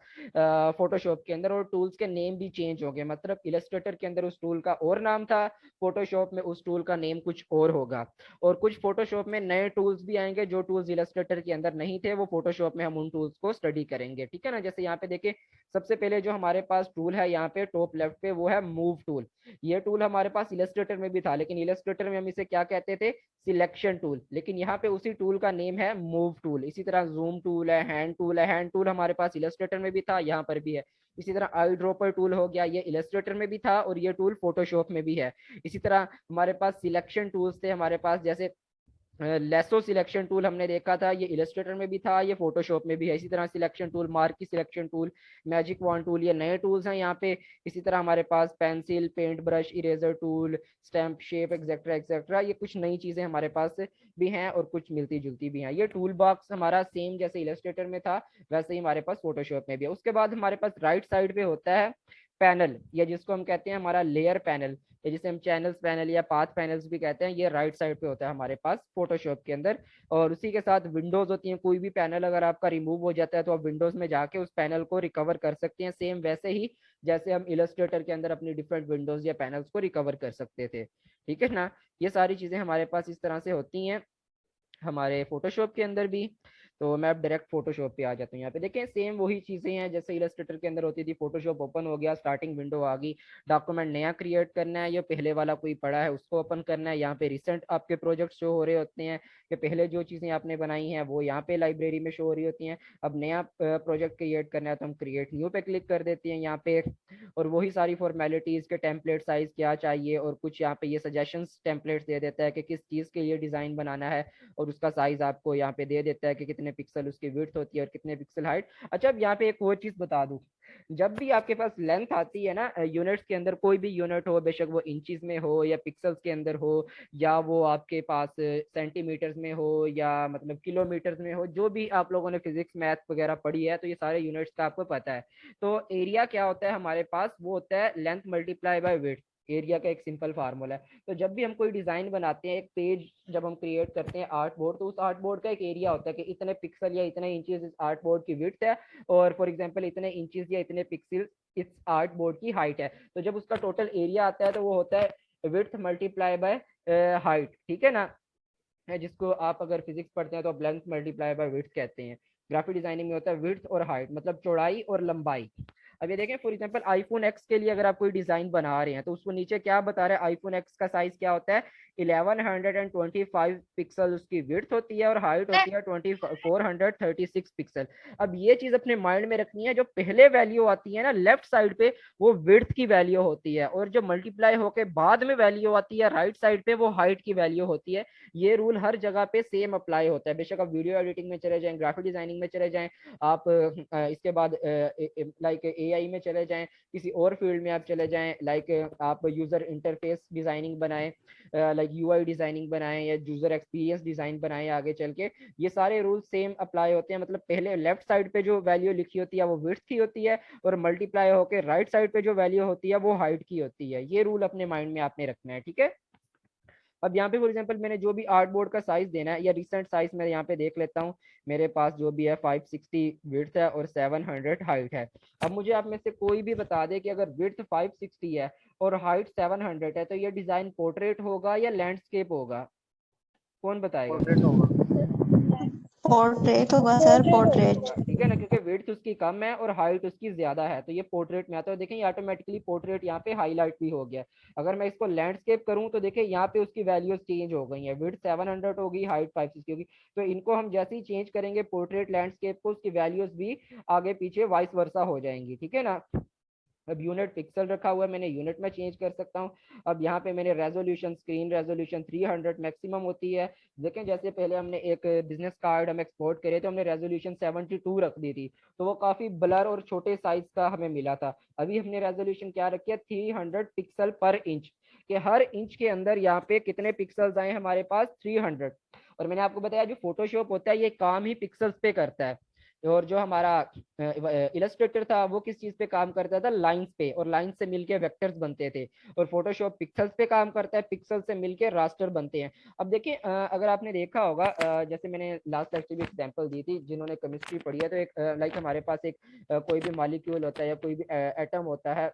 फोटोशॉप के अंदर, और टूल्स के नेम भी चेंज होंगे। मतलब इलस्ट्रेटर के अंदर उस टूल का और नाम था, फोटोशॉप में उस टूल का नेम कुछ और होगा। और कुछ फोटोशॉप में नए टूल्स भी आएंगे जो टूल्स इलस्ट्रेटर के अंदर नहीं थे, वो फोटोशॉप में हम उन टूल्स को स्टडी करेंगे, ठीक है ना। जैसे यहाँ पे देखिए सबसे पहले जो हमारे पास टूल है यहाँ पे टॉप लेफ्ट पे, वो है मूव टूल। ये टूल हमारे पास इलस्ट्रेटर में भी था, लेकिन इलस्ट्रेटर में हम इसे क्या कहते थे, सिलेक्शन टूल, लेकिन यहाँ पे उसी टूल का नेम है मूव टूल। इसी तरह जूम टूल है, हैंड टूल है, हैंड टूल हमारे पास इलस्ट्रेटर में भी था, यहाँ पर भी है। इसी तरह आई ड्रॉपर टूल हो गया, ये इलस्ट्रेटर में भी था और ये टूल फोटोशॉप में भी है। इसी तरह हमारे पास सिलेक्शन टूल्स थे हमारे पास, जैसे लेसो सिलेक्शन टूल हमने देखा था, ये इलस्ट्रेटर में भी था, ये फोटोशॉप में भी है। इसी तरह selection tool, marquee selection tool, magic wand tool, ये नए टूल्स हैं यहाँ पे। इसी तरह हमारे पास pencil, paint brush, eraser tool, stamp shape etcetera etcetera, ये कुछ नई चीजें हमारे पास भी हैं और कुछ मिलती जुलती भी हैं। ये टूल बॉक्स हमारा सेम जैसे इलस्ट्रेटर में था वैसे ही हमारे पास फोटोशॉप में भी है। उसके बाद हमारे पास राइट साइड पे होता है पैनल, या जिसको हम कहते हैं हमारा लेयर पैनल, या जिसे हम चैनल्स पैनल या पाथ पैनल्स भी कहते हैं, ये राइट साइड पे होता है हमारे पास फोटोशॉप के अंदर। और उसी के साथ विंडोज होती हैं, कोई भी पैनल अगर आपका रिमूव हो जाता है तो आप विंडोज में जाके उस पैनल को रिकवर कर सकते हैं, सेम वैसे ही जैसे हम इलस्ट्रेटर के अंदर अपनी डिफरेंट विंडोज या पैनल्स को रिकवर कर सकते थे, ठीक है ना। ये सारी चीजें हमारे पास इस तरह से होती हैं हमारे फोटोशॉप के अंदर भी। तो मैं अब डायरेक्ट फोटोशॉप पे आ जाता हूँ। यहाँ पे देखें सेम वही चीजें हैं जैसे इलस्ट्रेटर के अंदर होती थी। फोटोशॉप ओपन हो गया, स्टार्टिंग विंडो आ गई, डॉक्यूमेंट नया क्रिएट करना है, या पहले वाला कोई पड़ा है उसको ओपन करना है। यहाँ पे रिसेंट आपके प्रोजेक्ट शो हो रहे होते हैं, कि पहले जो चीजें आपने बनाई हैं वो यहाँ पे लाइब्रेरी में शो हो रही होती हैं। अब नया प्रोजेक्ट क्रिएट करना है तो हम क्रिएट न्यू पे क्लिक कर देते हैं यहाँ पे, और वही सारी फॉर्मेलिटीज के टेम्पलेट साइज क्या चाहिए और कुछ यहाँ पे ये सजेशंस टेम्पलेट्स दे देता है कि किस चीज के लिए डिजाइन बनाना है, और उसका साइज आपको यहाँ पे दे देता है कि कितने पिक्सल उसकी विड्थ होती है और कितने पिक्सल हाइट। अच्छा, अब यहाँ पे एक और चीज बता दूं, जब भी आपके पास लेंथ आती है ना यूनिट्स के अंदर, कोई भी यूनिट हो, बेशक वो इंचेस में हो या पिक्सल्स के अंदर हो, या वो आपके पास सेंटीमीटर्स में हो या मतलब किलोमीटर्स में हो, जो भी आप लोगों ने फिजिक्स मैथ वगैरह पढ़ी है तो ये सारे यूनिट्स का आपको पता है। तो एरिया क्या होता है हमारे पास, वो होता है length multiply by width. Area का एक सिंपल फार्मूला है। तो जब भी हम कोई डिजाइन बनाते हैं, एक पेज जब हम क्रिएट करते हैं आर्ट बोर्ड, तो उस आर्ट बोर्ड का एक एरिया होता है कि इतने पिक्सल या इतने इंचेस इस आर्ट बोर्ड की विड्थ है, और फॉर एग्जांपल इतने इंचेस या इतने पिक्सल इस आर्ट बोर्ड की हाइट है। तो जब उसका टोटल एरिया आता है तो वो होता है विड्थ मल्टीप्लाई बाय हाइट, ठीक है ना, जिसको आप अगर फिजिक्स पढ़ते हैं तो लेंथ मल्टीप्लाई बाय विड्थ कहते हैं। ग्राफिक डिजाइनिंग में होता है विड्थ और हाइट, मतलब चौड़ाई और लंबाई। अब ये देखें फॉर एग्जांपल आईफोन एक्स के लिए अगर आप कोई डिजाइन बना रहे हैं तो उसको नीचे क्या बता रहे हैं, आईफोन एक्स का साइज क्या होता है, 1125 पिक्सल उसकी विड्थ होती है और हाइट होती है 2436 पिक्सल। अब ये चीज अपने माइंड में रखनी है, जो पहले वैल्यू आती है ना लेफ्ट साइड पे, वो विड्थ की वैल्यू होती है, और जो मल्टीप्लाई होके बाद में वैल्यू आती है राइट साइड पे, वो हाइट की वैल्यू होती है। ये रूल हर जगह पे सेम अप्लाई होता है, बेशक आप वीडियो एडिटिंग में चले जाएं, ग्राफिक डिजाइनिंग में चले जाएं, आप इसके बाद लाइक एआई में चले जाएं, किसी और फील्ड में आप चले जाएं, लाइक आप यूजर इंटरफेस डिजाइनिंग बनाएं, लाइक यूआई डिजाइनिंग बनाएं या यूजर एक्सपीरियंस डिजाइन बनाएं आगे चल के, ये सारे रूल सेम अप्लाई होते हैं। मतलब पहले लेफ्ट साइड पे जो वैल्यू लिखी होती है वो विड्थ की होती है, और मल्टीप्लाई होकर राइट साइड पे जो वैल्यू होती है वो हाइट की होती है। ये रूल अपने माइंड में आपने रखना है, ठीक है। अब यहाँ पे फॉर एग्जांपल मैंने जो भी आर्ट बोर्ड का साइज देना है, या रिसेंट साइज मैं यहाँ पे देख लेता हूँ, मेरे पास जो भी है 560 विड्थ है और 700 हाइट है। अब मुझे आप में से कोई भी बता दे कि अगर विड्थ 560 है और हाइट 700 है, तो ये डिजाइन पोर्ट्रेट होगा या लैंडस्केप होगा, कौन बताएगा। पोर्ट्रेट होगा। पोर्ट्रेट होगा सर, पोर्ट्रेट। ठीक है ना, क्योंकि विड्थ उसकी कम है और हाइट उसकी ज्यादा है, तो ये पोर्ट्रेट में आता है। देखें ये ऑटोमेटिकली पोर्ट्रेट यहाँ पे हाईलाइट भी हो गया। अगर मैं इसको लैंडस्केप करूँ तो देखिए यहाँ पे उसकी वैल्यूज चेंज हो गई है, विड्थ 700 होगी, हाइट 560 होगी। तो इनको हम जैसे ही चेंज करेंगे पोर्ट्रेट लैंडस्केप को, उसकी वैल्यूज भी आगे पीछे वाइस वर्सा हो जाएंगी, ठीक है ना। अब यूनिट पिक्सल रखा हुआ है, मैंने यूनिट में चेंज कर सकता हूँ। अब यहाँ पे मैंने रेजोल्यूशन, स्क्रीन रेजोल्यूशन 300 मैक्सिमम होती है। देखें जैसे पहले हमने एक बिजनेस कार्ड हम एक्सपोर्ट करे तो हमने रेजोल्यूशन 72 रख दी थी, तो वो काफी ब्लर और छोटे साइज का हमें मिला था। अभी हमने रेजोल्यूशन क्या रखी है, 300 पिक्सल पर इंच, के हर इंच के अंदर यहाँ पे कितने पिक्सल्स आए हमारे पास, 300। और मैंने आपको बताया जो फोटोशॉप होता है ये काम ही पिक्सल्स पे करता है, और जो हमारा इलस्ट्रेटर था वो किस चीज पे काम करता था, लाइंस पे, और लाइंस से मिलके वेक्टर्स बनते थे। और फोटोशॉप पिक्सल्स पे काम करता है, पिक्सल से मिलके रास्टर बनते हैं। अब देखिए अगर आपने देखा होगा, जैसे मैंने लास्ट लेक्चर में एग्जांपल दी थी, जिन्होंने केमिस्ट्री पढ़ी है, तो एक लाइक हमारे पास एक कोई भी मॉलिक्यूल होता है या कोई भी एटम होता है,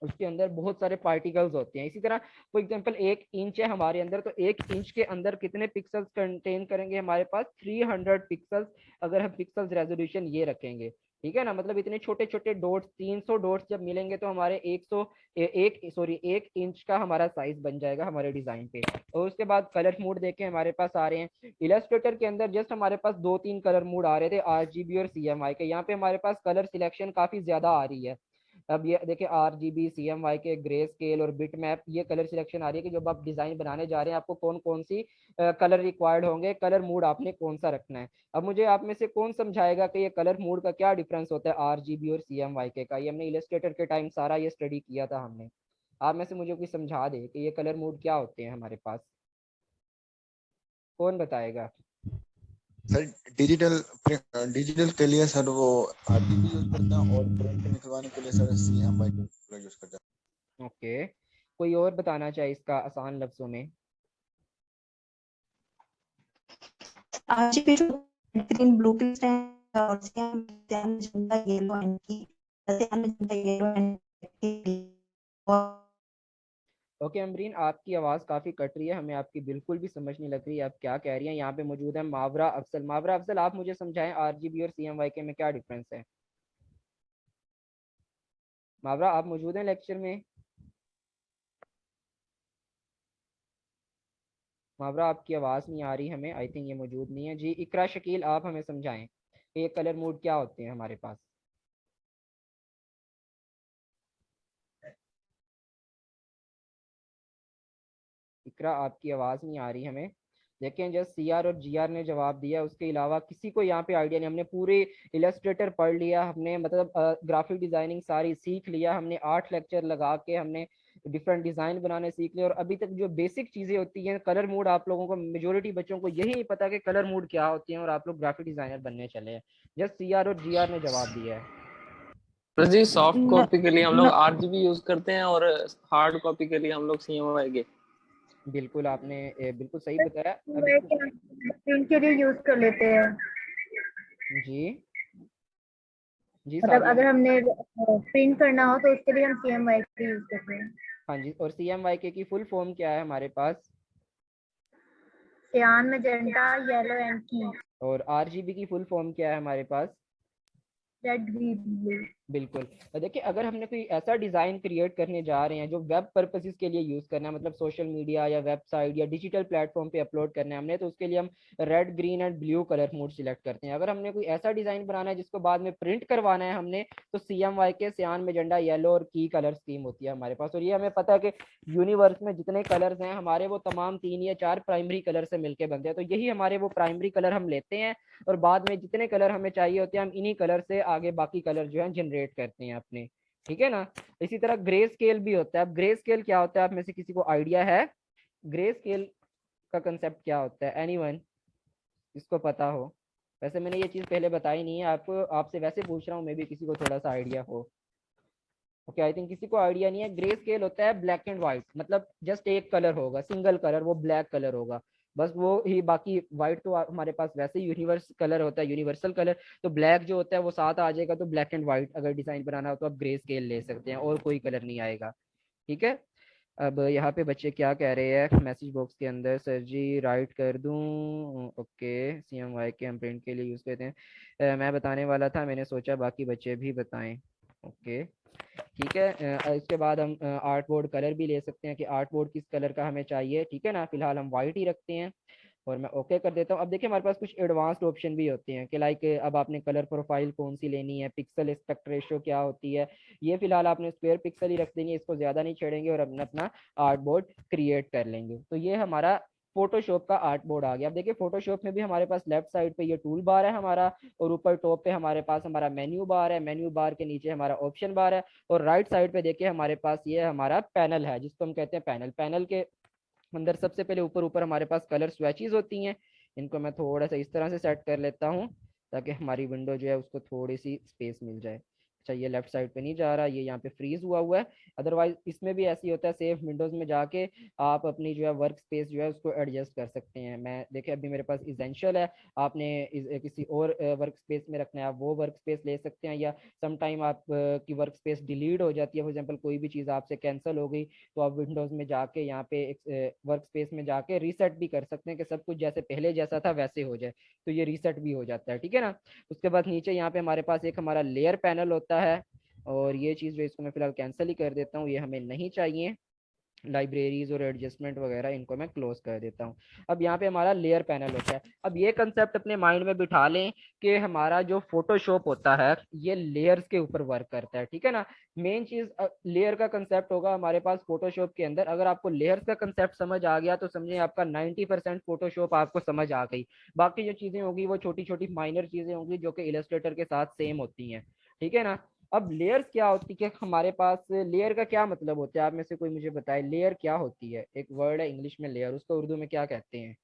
उसके अंदर बहुत सारे पार्टिकल्स होते हैं। इसी तरह फॉर एग्जांपल 1 इंच है हमारे अंदर, तो 1 इंच के अंदर कितने पिक्सल्स कंटेन करेंगे हमारे पास, 300 पिक्सल्स, अगर हम पिक्सल्स रेजोल्यूशन ये रखेंगे, ठीक है ना। मतलब इतने छोटे छोटे डॉट्स, 300 डॉट्स जब मिलेंगे तो हमारे 1 इंच का हमारा साइज बन जाएगा हमारे डिजाइन पे। और उसके बाद कलर मोड देखें हमारे पास आ रहे हैं इलस्ट्रेटर के अंदर, जस्ट हमारे पास 2-3 कलर मोड आ रहे थे, RGB और CMY के। यहाँ पे हमारे पास कलर सिलेक्शन काफी ज्यादा आ रही है। अब ये देखिए RGB, CMY के, ग्रे स्केल और बिट मैप, ये कलर सिलेक्शन आ रही है कि जब आप डिजाइन बनाने जा रहे हैं आपको कौन कौन सी कलर रिक्वायर्ड होंगे, कलर मूड आपने कौन सा रखना है। अब मुझे आप में से कौन समझाएगा कि ये कलर मूड का क्या डिफरेंस होता है RGB और CMY के का, ये हमने इलस्ट्रेटर के टाइम सारा ये स्टडी किया था हमने। आप में से मुझे कोई समझा दे कि ये कलर मूड क्या होते हैं हमारे पास, कौन बताएगा। सर डिजिटल डिजिटल के लिए सर वो आरजीबी यूज करते हैं, और प्रिंट निकलवाने के लिए सर सीएमवाई का यूज करते हैं। ओके, कोई और बताना चाहे इसका आसान लफ्जों में। आरजीबी जो ग्रीन ब्लू पिक्स है, और सियान झंडा येलो एंड की, सियान झंडा येलो एंड ओके अमरीन, आपकी आवाज़ काफ़ी कट रही है, हमें आपकी बिल्कुल भी समझ नहीं लग रही है आप क्या कह रही हैं। यहाँ पे मौजूद है मावरा अफजल। मावरा अफजल, आप मुझे समझाएं RGB और CMY के में क्या डिफरेंस है। मावरा आप मौजूद हैं लेक्चर में। मावरा आपकी आवाज़ नहीं आ रही हमें, आई थिंक ये मौजूद नहीं है जी। इकरा शकील, आप हमें समझाएं कि ये कलर मोड क्या होते हैं हमारे पास। इकरा आपकी आवाज़ नहीं आ रही हमें। देखें जस्ट CR और GR ने जवाब दिया, उसके अलावा किसी को यहाँ पे आइडिया नहीं। हमने पूरे इलस्ट्रेटर पढ़ लिया, हमने मतलब ग्राफिक डिजाइनिंग सारी सीख लिया, हमने 8 लेक्चर लगा के हमने डिफरेंट डिजाइन बनाने सीख लिए, और अभी तक जो बेसिक चीजें होती हैं कलर मोड, आप लोगों को मेजोरिटी बच्चों को यही नहीं पता कि कलर मोड क्या होती हैं, और आप लोग ग्राफिक डिजाइनर बनने चले हैं। जस्ट CR और GR ने जवाब दिया है। जी सॉफ्ट न, कॉपी के लिए हम लोग न, आरजीबी यूज करते हैं और हार्ड कॉपी के लिए हम लोग सीएमवाई। बिल्कुल आपने बिल्कुल सही बताया। अब इसमें प्रिंट के लिए यूज कर लेते हैं। जी जी मतलब सादिया। अगर हमने प्रिंट करना हो तो उसके लिए हम CMYK का यूज करते हैं। हाँ जी, और CMYK की फुल फॉर्म क्या है हमारे पास? सियान, मैजेंटा, येलो एंड की। और RGB की फुल फॉर्म क्या है हमारे पास? Red, green, blue. बिल्कुल। तो देखिए, अगर हमने कोई ऐसा डिज़ाइन क्रिएट करने जा रहे हैं जो वेब पर्पसेस के लिए यूज़ करना है, मतलब सोशल मीडिया या वेबसाइट या डिजिटल प्लेटफॉर्म पे अपलोड करना है हमने, तो उसके लिए हम red, green and blue colour mode select करते हैं। अगर हमने कोई ऐसा डिज़ाइन बनाना है जिसको बाद में प्रिंट करवाना है हमने, तो CMYK, सियान, मैजेंटा, येलो और की कलर स्कीम होती है हमारे पास। और ये हमें पता है कि यूनिवर्स में जितने कलर्स हैं हमारे, वो तमाम 3 या 4 प्राइमरी कलर से मिलकर बनते हैं। तो यही हमारे वो प्राइमरी कलर हम लेते हैं, और बाद में जितने कलर हमें चाहिए होते हैं हम इन्हीं कलर से आगे बाकी कलर जो है जनरेट करते हैं अपने। ठीक है ना? इसी तरह ग्रे स्केल भी होता है। अब ग्रे स्केल क्या होता है, आप में से किसी को आइडिया है ग्रे स्केल का कंसेप्ट क्या होता है? एनीवन जिसको पता हो? वैसे मैंने ये चीज पहले बताई नहीं है आपको, आपसे वैसे पूछ रहा हूँ, मे भी किसी को थोड़ा सा आइडिया हो। ओके, आई थिंक किसी को आइडिया नहीं है। ग्रे स्केल होता है ब्लैक एंड व्हाइट, मतलब जस्ट एक कलर होगा, सिंगल कलर, वो ब्लैक कलर होगा बस, वो ही। बाकी व्हाइट तो हमारे पास वैसे ही यूनिवर्स कलर होता है, यूनिवर्सल कलर। तो ब्लैक जो होता है वो साथ आ जाएगा, तो ब्लैक एंड व्हाइट अगर डिजाइन बनाना हो तो आप ग्रे स्केल ले सकते हैं, और कोई कलर नहीं आएगा। ठीक है। अब यहाँ पे बच्चे क्या कह रहे हैं मैसेज बॉक्स के अंदर? सर जी राइट कर दूं? ओके, CMYK हम प्रिंट के लिए यूज करते हैं। मैं बताने वाला था, मैंने सोचा बाकी बच्चे भी बताएं। ओके, ठीक है। इसके बाद हम आर्ट बोर्ड कलर भी ले सकते हैं कि आर्ट बोर्ड किस कलर का हमें चाहिए। ठीक है ना? फिलहाल हम वाइट ही रखते हैं, और मैं ओके कर देता हूँ। अब देखिए, हमारे पास कुछ एडवांस्ड ऑप्शन भी होते हैं कि लाइक अब आपने कलर प्रोफाइल कौन सी लेनी है, पिक्सल एस्पेक्ट रेशियो क्या होती है। ये फिलहाल आपने स्क्वायर पिक्सल ही रख देंगे, इसको ज़्यादा नहीं छेड़ेंगे, और अपना अपना आर्ट बोर्ड क्रिएट कर लेंगे। तो ये हमारा फोटोशॉप का आर्ट बोर्ड आ गया। अब देखिए, फोटोशॉप में भी हमारे पास लेफ्ट साइड पे ये टूल बार है हमारा, और ऊपर टॉप पे हमारे पास हमारा मेन्यू बार है, मेन्यू बार के नीचे हमारा ऑप्शन बार है, और राइट साइड पे देखिए हमारे पास ये हमारा पैनल है जिसको हम कहते हैं पैनल। पैनल के अंदर सबसे पहले ऊपर ऊपर हमारे पास कलर स्वैचेस होती हैं। इनको मैं थोड़ा सा इस तरह से सेट कर लेता हूँ ताकि हमारी विंडो जो है उसको थोड़ी सी स्पेस मिल जाए। अच्छा, ये लेफ्ट साइड पे नहीं जा रहा, ये यहाँ पे फ्रीज हुआ है। अदरवाइज इसमें भी ऐसी होता है, सेफ विंडोज में जाके आप अपनी जो है वर्क स्पेस जो है उसको एडजस्ट कर सकते हैं। मैं देखिए अभी मेरे पास इसेंशियल है, आपने किसी और वर्क स्पेस में रखना है आप वो वर्क स्पेस ले सकते हैं, या सम टाइम आप की वर्क स्पेस डिलीट हो जाती है, फॉर एग्जाम्पल कोई भी चीज़ आपसे कैंसिल हो गई, तो आप विंडोज में जाके यहाँ पे एक वर्क स्पेस में जाके रीसेट भी कर सकते हैं कि सब कुछ जैसे पहले जैसा था वैसे हो जाए, तो ये रीसेट भी हो जाता है। ठीक है ना? उसके बाद नीचे यहाँ पे हमारे पास एक हमारा लेयर पैनल होता है, और ये चीज़ जो इसको मैं फिलहाल कैंसिल ही कर देता हूँ, ये हमें नहीं चाहिए। लाइब्रेरीज और एडजस्टमेंट वगैरह इनको मैं क्लोज कर देता हूँ। अब यहाँ पे हमारा लेयर पैनल होता है। अब ये कंसेप्ट अपने माइंड में बिठा लें कि हमारा जो फोटोशॉप होता है ये लेयर्स के ऊपर वर्क करता है। ठीक है ना? मेन चीज लेयर का कंसेप्ट होगा हमारे पास फोटोशॉप के अंदर। अगर आपको लेयर्स का कंसेप्ट समझ आ गया तो समझिए आपका 90% फोटोशॉप आपको समझ आ गई। बाकी जो चीजें होगी वो छोटी छोटी माइनर चीजें होंगी जो कि इलस्ट्रेटर के साथ सेम होती हैं। ठीक है ना? अब लेयर्स क्या होती है हमारे पास? लेयर का क्या मतलब होता है, आप में से कोई मुझे बताए लेयर क्या होती है? एक वर्ड है इंग्लिश में लेयर, उसको उर्दू में क्या कहते हैं?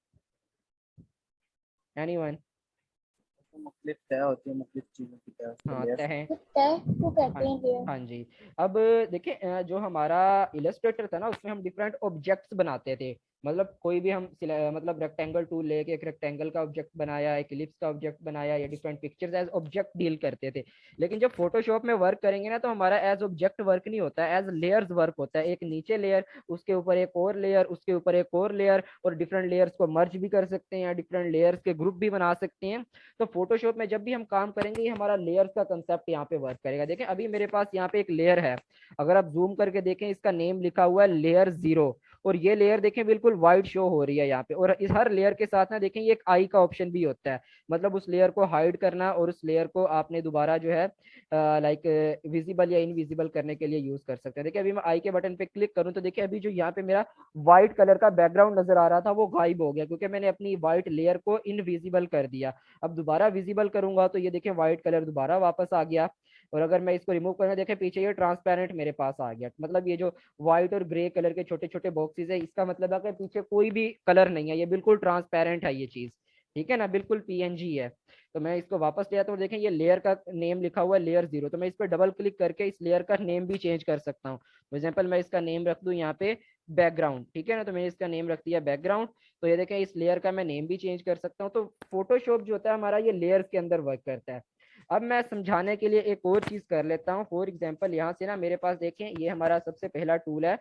एनीवन? तो मुख्तलिफ तय होती है, मुख्तलिफ चीज़ों की तय होती है, हाँ, लेयर। तह। तय को हाँ, कहते हैं लेयर। हाँ जी। अब देखिए, जो हमारा इलस्ट्रेटर था ना उसमें हम डिफरेंट ऑब्जेक्ट्स बनाते थे। मतलब कोई भी हम मतलब रेक्टेंगल टूल लेके एक रेक्टेंगल का ऑब्जेक्ट बनाया, एक इलिप्स का ऑब्जेक्ट बनाया, या different pictures as object deal करते थे। लेकिन जब फोटोशॉप में वर्क करेंगे ना तो हमारा एज ऑब्जेक्ट वर्क नहीं होता है, एज लेयर्स वर्क होता है। एक नीचे लेयर, उसके ऊपर एक और लेयर, उसके ऊपर एक और लेयर, और डिफरेंट लेयर्स को मर्ज भी कर सकते हैं, डिफरेंट लेयर्स के ग्रुप भी बना सकते हैं। तो फोटोशॉप में जब भी हम काम करेंगे ये हमारा लेयर्स का कंसेप्ट यहाँ पे वर्क करेगा। देखें अभी मेरे पास यहाँ पे एक लेयर है, अगर आप जूम करके देखें इसका नेम लिखा हुआ है लेयर 0, और ये लेयर देखें बिल्कुल वाइट शो हो रही है यहाँ पे। और इस हर लेयर के साथ ना देखें ये एक आई का ऑप्शन भी होता है, मतलब उस लेयर को हाइड करना और उस लेयर को आपने दोबारा जो है लाइक विजिबल या इनविजिबल करने के लिए यूज कर सकते हैं। देखिए अभी मैं आई के बटन पे क्लिक करूँ तो देखिए अभी जो यहाँ पे मेरा व्हाइट कलर का बैकग्राउंड नजर आ रहा था वो गायब हो गया, क्योंकि मैंने अपनी व्हाइट लेयर को इनविजिबल कर दिया। अब दोबारा विजिबल करूंगा तो ये देखें व्हाइट कलर दोबारा वापस आ गया। और अगर मैं इसको रिमूव करना, देखें पीछे ये ट्रांसपेरेंट मेरे पास आ गया। मतलब ये जो व्हाइट और ग्रे कलर के छोटे छोटे बॉक्सेस है, इसका मतलब है कि पीछे कोई भी कलर नहीं है, ये बिल्कुल ट्रांसपेरेंट है ये चीज। ठीक है ना, बिल्कुल पीएनजी है। तो मैं इसको वापस ले आता हूँ, देखें ये लेयर का नेम लिखा हुआ है लेयर 0, तो मैं इस पर डबल क्लिक करके इस लेयर का नेम भी चेंज कर सकता हूँ। फॉर एग्जाम्पल मैं इसका नेम रख दूँ यहाँ पे बैकग्राउंड, ठीक है ना, तो मैंने इसका नेम रख दिया बैकग्राउंड। तो ये देखें इस लेयर का मैं नेम भी चेंज कर सकता हूँ। तो फोटोशॉप जो होता है हमारा ये लेयर्स के अंदर वर्क करता है। अब मैं समझाने के लिए एक और चीज कर लेता हूँ। फॉर एग्जाम्पल यहाँ से ना मेरे पास देखें ये हमारा सबसे पहला टूल है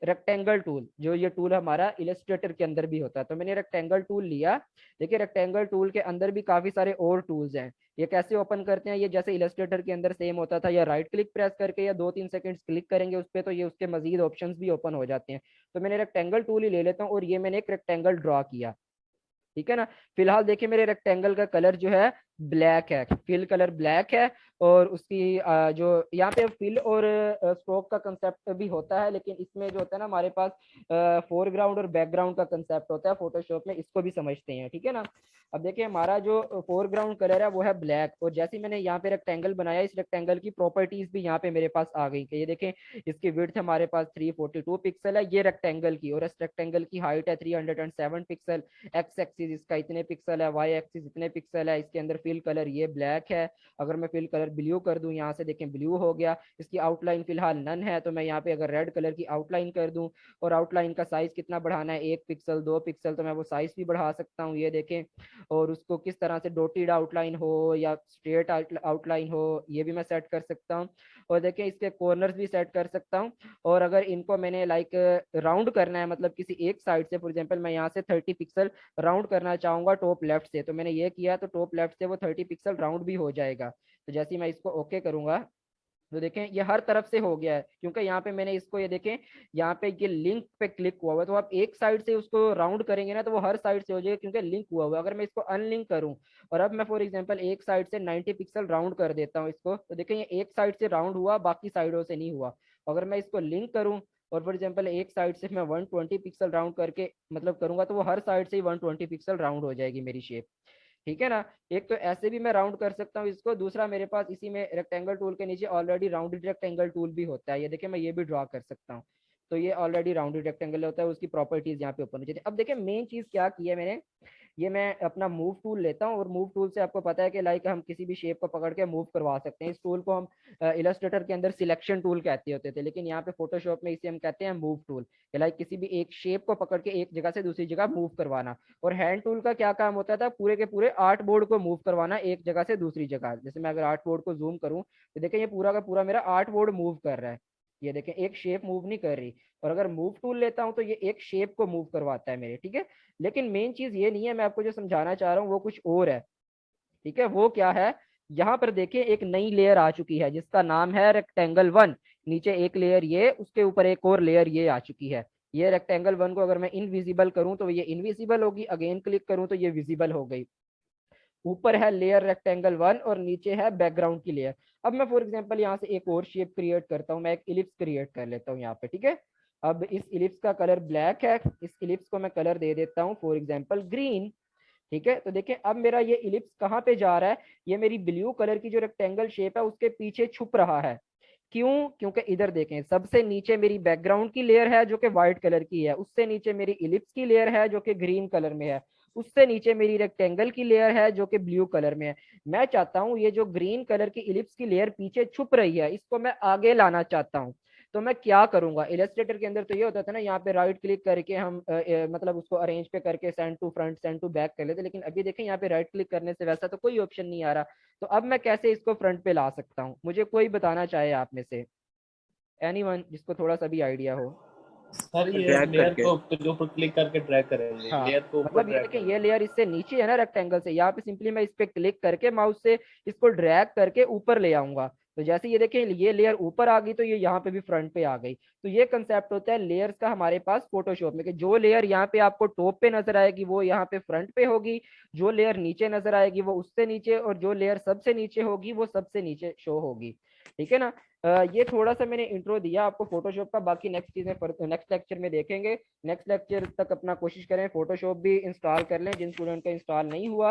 रेक्टेंगल टूल, जो ये टूल हमारा इलस्ट्रेटर के अंदर भी होता है। तो मैंने रेक्टेंगल टूल लिया। देखिए रेक्टेंगल टूल के अंदर भी काफी सारे और टूल्स हैं। ये कैसे ओपन करते हैं, ये जैसे इलस्ट्रेटर के अंदर सेम होता था, या राइट क्लिक प्रेस करके या 2-3 सेकंड्स क्लिक करेंगे उस पर, तो ये उसके मजीद ऑप्शंस भी ओपन हो जाते हैं। तो मैंने रेक्टेंगल टूल ही ले लेता हूँ और ये मैंने एक रेक्टेंगल ड्रॉ किया, ठीक है ना। फिलहाल देखिए मेरे रेक्टेंगल का कलर जो है ब्लैक है, फिल कलर ब्लैक है। और उसकी जो यहाँ पे फिल और स्ट्रोक का कंसेप्ट भी होता है, लेकिन इसमें जो होता है ना हमारे पास फोरग्राउंड और बैकग्राउंड का कंसेप्ट होता है फोटोशॉप में, इसको भी समझते हैं, ठीक है ना। अब देखिए हमारा जो फोरग्राउंड कलर है वो है ब्लैक, और जैसे मैंने यहाँ पे रेक्टेंगल बनाया, इस रेक्टेंगल की प्रॉपर्टीज भी यहाँ पे मेरे पास आ गई। ये देखें इसकी विड्थ हमारे पास 342 पिक्सल है ये रेक्टेंगल की, और इस रेक्टेंगल की हाइट है 307 पिक्सल। एक्स एक्सिस इसका इतने पिक्सल है, वाई एक्सिस इतने पिक्सल है। इसके अंदर फिल कलर ये ब्लैक है। अगर मैं फिल कलर ब्लू कर दूं, यहाँ से देखें ब्लू हो गया। इसकी आउटलाइन फिलहाल नन है, तो मैं यहाँ पे अगर रेड कलर की आउटलाइन कर दूं, और आउटलाइन का साइज कितना बढ़ाना है 1 पिक्सल 2 पिक्सल, तो मैं वो साइज भी बढ़ा सकता हूँ, ये देखें। और उसको किस तरह से डॉटेड आउटलाइन हो या स्ट्रेट आउटलाइन हो ये भी मैं सेट कर सकता हूँ। और देखें इसके कॉर्नर्स भी सेट कर सकता हूँ। और अगर इनको मैंने लाइक राउंड करना है, मतलब किसी एक साइड से, फॉर एग्जांपल मैं यहाँ से 30 पिक्सल राउंड करना चाहूंगा टॉप लेफ्ट से, तो मैंने ये किया तो टॉप लेफ्ट से वो 30 पिक्सल राउंड भी हो जाएगा। तो जैसे ही मैं इसको ओके करूंगा तो देखें ये हर तरफ से हो गया है, क्योंकि यहाँ पे मैंने इसको, ये देखें यहाँ पे ये लिंक पे क्लिक हुआ हुआ है। तो आप एक साइड से उसको राउंड करेंगे ना तो वो हर साइड से हो जाएगा, क्योंकि लिंक हुआ हुआ है। अगर मैं इसको अनलिंक करूँ और अब मैं फॉर एग्जांपल एक साइड से 90 पिक्सल राउंड कर देता हूँ इसको, तो देखें ये एक साइड से राउंड हुआ, बाकी साइडों से नहीं हुआ। अगर मैं इसको लिंक करूँ और फॉर एग्जांपल एक साइड से मैं 120 पिक्सल राउंड करके मतलब करूंगा, तो वो हर साइड से ही 120 पिक्सल राउंड हो जाएगी मेरी शेप, ठीक है ना। एक तो ऐसे भी मैं राउंड कर सकता हूँ इसको, दूसरा मेरे पास इसी में रेक्टेंगल टूल के नीचे ऑलरेडी राउंडेड रेक्टेंगल टूल भी होता है। ये देखिए मैं ये भी ड्रॉ कर सकता हूँ। तो ये ऑलरेडी राउंडेड रेक्टेंगल होता है, उसकी प्रॉपर्टीज यहाँ पे ओपन हो जाती है। अब देखिए मेन चीज क्या की है मैंने, ये मैं अपना मूव टूल लेता हूँ, और मूव टूल से आपको पता है कि लाइक हम किसी भी शेप को पकड़ के मूव करवा सकते हैं। इस टूल को हम इलस्ट्रेटर के अंदर सिलेक्शन टूल कहते होते थे, लेकिन यहाँ पे फोटोशॉप में इसे हम कहते हैं मूव टूल। लाइक किसी भी एक शेप को पकड़ के एक जगह से दूसरी जगह मूव करवाना। और हैंड टूल का क्या काम होता था, पूरे के पूरे आर्ट बोर्ड को मूव करवाना एक जगह से दूसरी जगह। जैसे मैं अगर आर्ट बोर्ड को जूम करूँ तो देखें ये पूरा का पूरा मेरा आर्ट बोर्ड मूव कर रहा है। ये देखें एक शेप मूव नहीं कर रही। और अगर मूव टूल लेता हूं तो ये एक शेप को मूव करवाता है मेरे, ठीक है। लेकिन मेन चीज ये नहीं है, मैं आपको जो समझाना चाह रहा हूँ वो कुछ और है, ठीक है। वो क्या है, यहाँ पर देखिए एक नई लेयर आ चुकी है जिसका नाम है रेक्टेंगल 1। नीचे एक लेयर ये, उसके ऊपर एक और लेयर ये आ चुकी है। ये रेक्टेंगल 1 को अगर मैं इनविजिबल करूं तो ये इनविजिबल होगी, अगेन क्लिक करूं तो ये विजिबल हो गई। ऊपर है लेयर रेक्टेंगल 1 और नीचे है बैकग्राउंड की लेयर। अब मैं फॉर एग्जांपल यहाँ से एक और शेप क्रिएट करता हूँ, मैं एक इलिप्स क्रिएट कर लेता हूँ यहाँ पे, ठीक है। अब इस इलिप्स का कलर ब्लैक है, इस इलिप्स को मैं कलर दे देता हूँ फॉर एग्जांपल ग्रीन, ठीक है। तो देखिए अब मेरा ये इलिप्स कहाँ पे जा रहा है, ये मेरी ब्लू कलर की जो रेक्टेंगल शेप है उसके पीछे छुप रहा है। क्यों, क्योंकि इधर देखें सबसे नीचे मेरी बैकग्राउंड की लेयर है जो कि व्हाइट कलर की है, उससे नीचे मेरी इलिप्स की लेयर है जो कि ग्रीन कलर में है, उससे नीचे मेरी रेक्टेंगल की लेयर है जो कि ब्लू कलर में है। मैं चाहता हूं ये जो ग्रीन कलर की इलिप्स की लेयर पीछे छुप रही है इसको मैं आगे लाना चाहता हूं। तो मैं क्या करूंगा, इलस्ट्रेटर के अंदर तो ये होता था ना, यहाँ पे राइट क्लिक करके हम मतलब उसको अरेंज पे करके send to front send to back कर लेते, लेकिन अभी देखें यहाँ पे राइट क्लिक करने से वैसा तो कोई ऑप्शन नहीं आ रहा। तो अब मैं कैसे इसको फ्रंट पे ला सकता हूँ, मुझे कोई बताना चाहे आप में से, एनीवन जिसको थोड़ा सा भी आइडिया हो। सर ये ड्रैग लेयर करके। को के ऊपर क्लिक करके ड्रैग करेंगे, हाँ लेयर को ऊपर मतलब ये ड्रैग देखें करेंगे। ये लेयर इससे नीचे है ना रेक्टेंगल से, यहाँ पे सिंपली मैं इस पे क्लिक करके माउस से इसको ड्रैग करके ऊपर ले आऊंगा। तो जैसे ये देखें ये लेयर ऊपर आ गई तो ये यहाँ पे भी फ्रंट पे आ गई। तो ये कंसेप्ट होता है लेयर्स का हमारे पास फोटोशॉप में, कि जो लेयर यहाँ पे आपको टॉप पे नजर आएगी वो यहाँ पे फ्रंट पे होगी, जो लेयर नीचे नजर आएगी वो उससे नीचे, और जो लेयर सबसे नीचे होगी वो सबसे नीचे शो होगी, ठीक है ना। ये थोड़ा सा मैंने इंट्रो दिया आपको फोटोशॉप का, बाकी नेक्स्ट चीजें नेक्स्ट लेक्चर में देखेंगे। नेक्स्ट लेक्चर तक अपना कोशिश करें फोटोशॉप भी इंस्टॉल कर लें जिन स्टूडेंट का इंस्टॉल नहीं हुआ।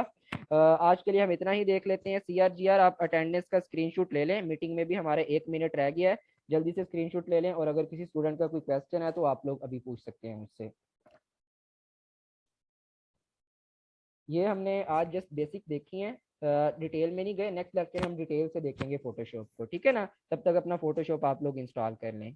आज के लिए हम इतना ही देख लेते हैं। CRGR आप अटेंडेंस का स्क्रीनशॉट ले लें, मीटिंग में भी हमारे 1 मिनट रह गया है, जल्दी से स्क्रीनशॉट ले लें। और अगर किसी स्टूडेंट का कोई क्वेश्चन है तो आप लोग अभी पूछ सकते हैं मुझसे। ये हमने आज जस्ट बेसिक देखी है, डिटेल में नहीं गए। नेक्स्ट लेक्चर हम डिटेल से देखेंगे फोटोशॉप को, ठीक है ना। तब तक अपना फोटोशॉप आप लोग इंस्टॉल कर लें।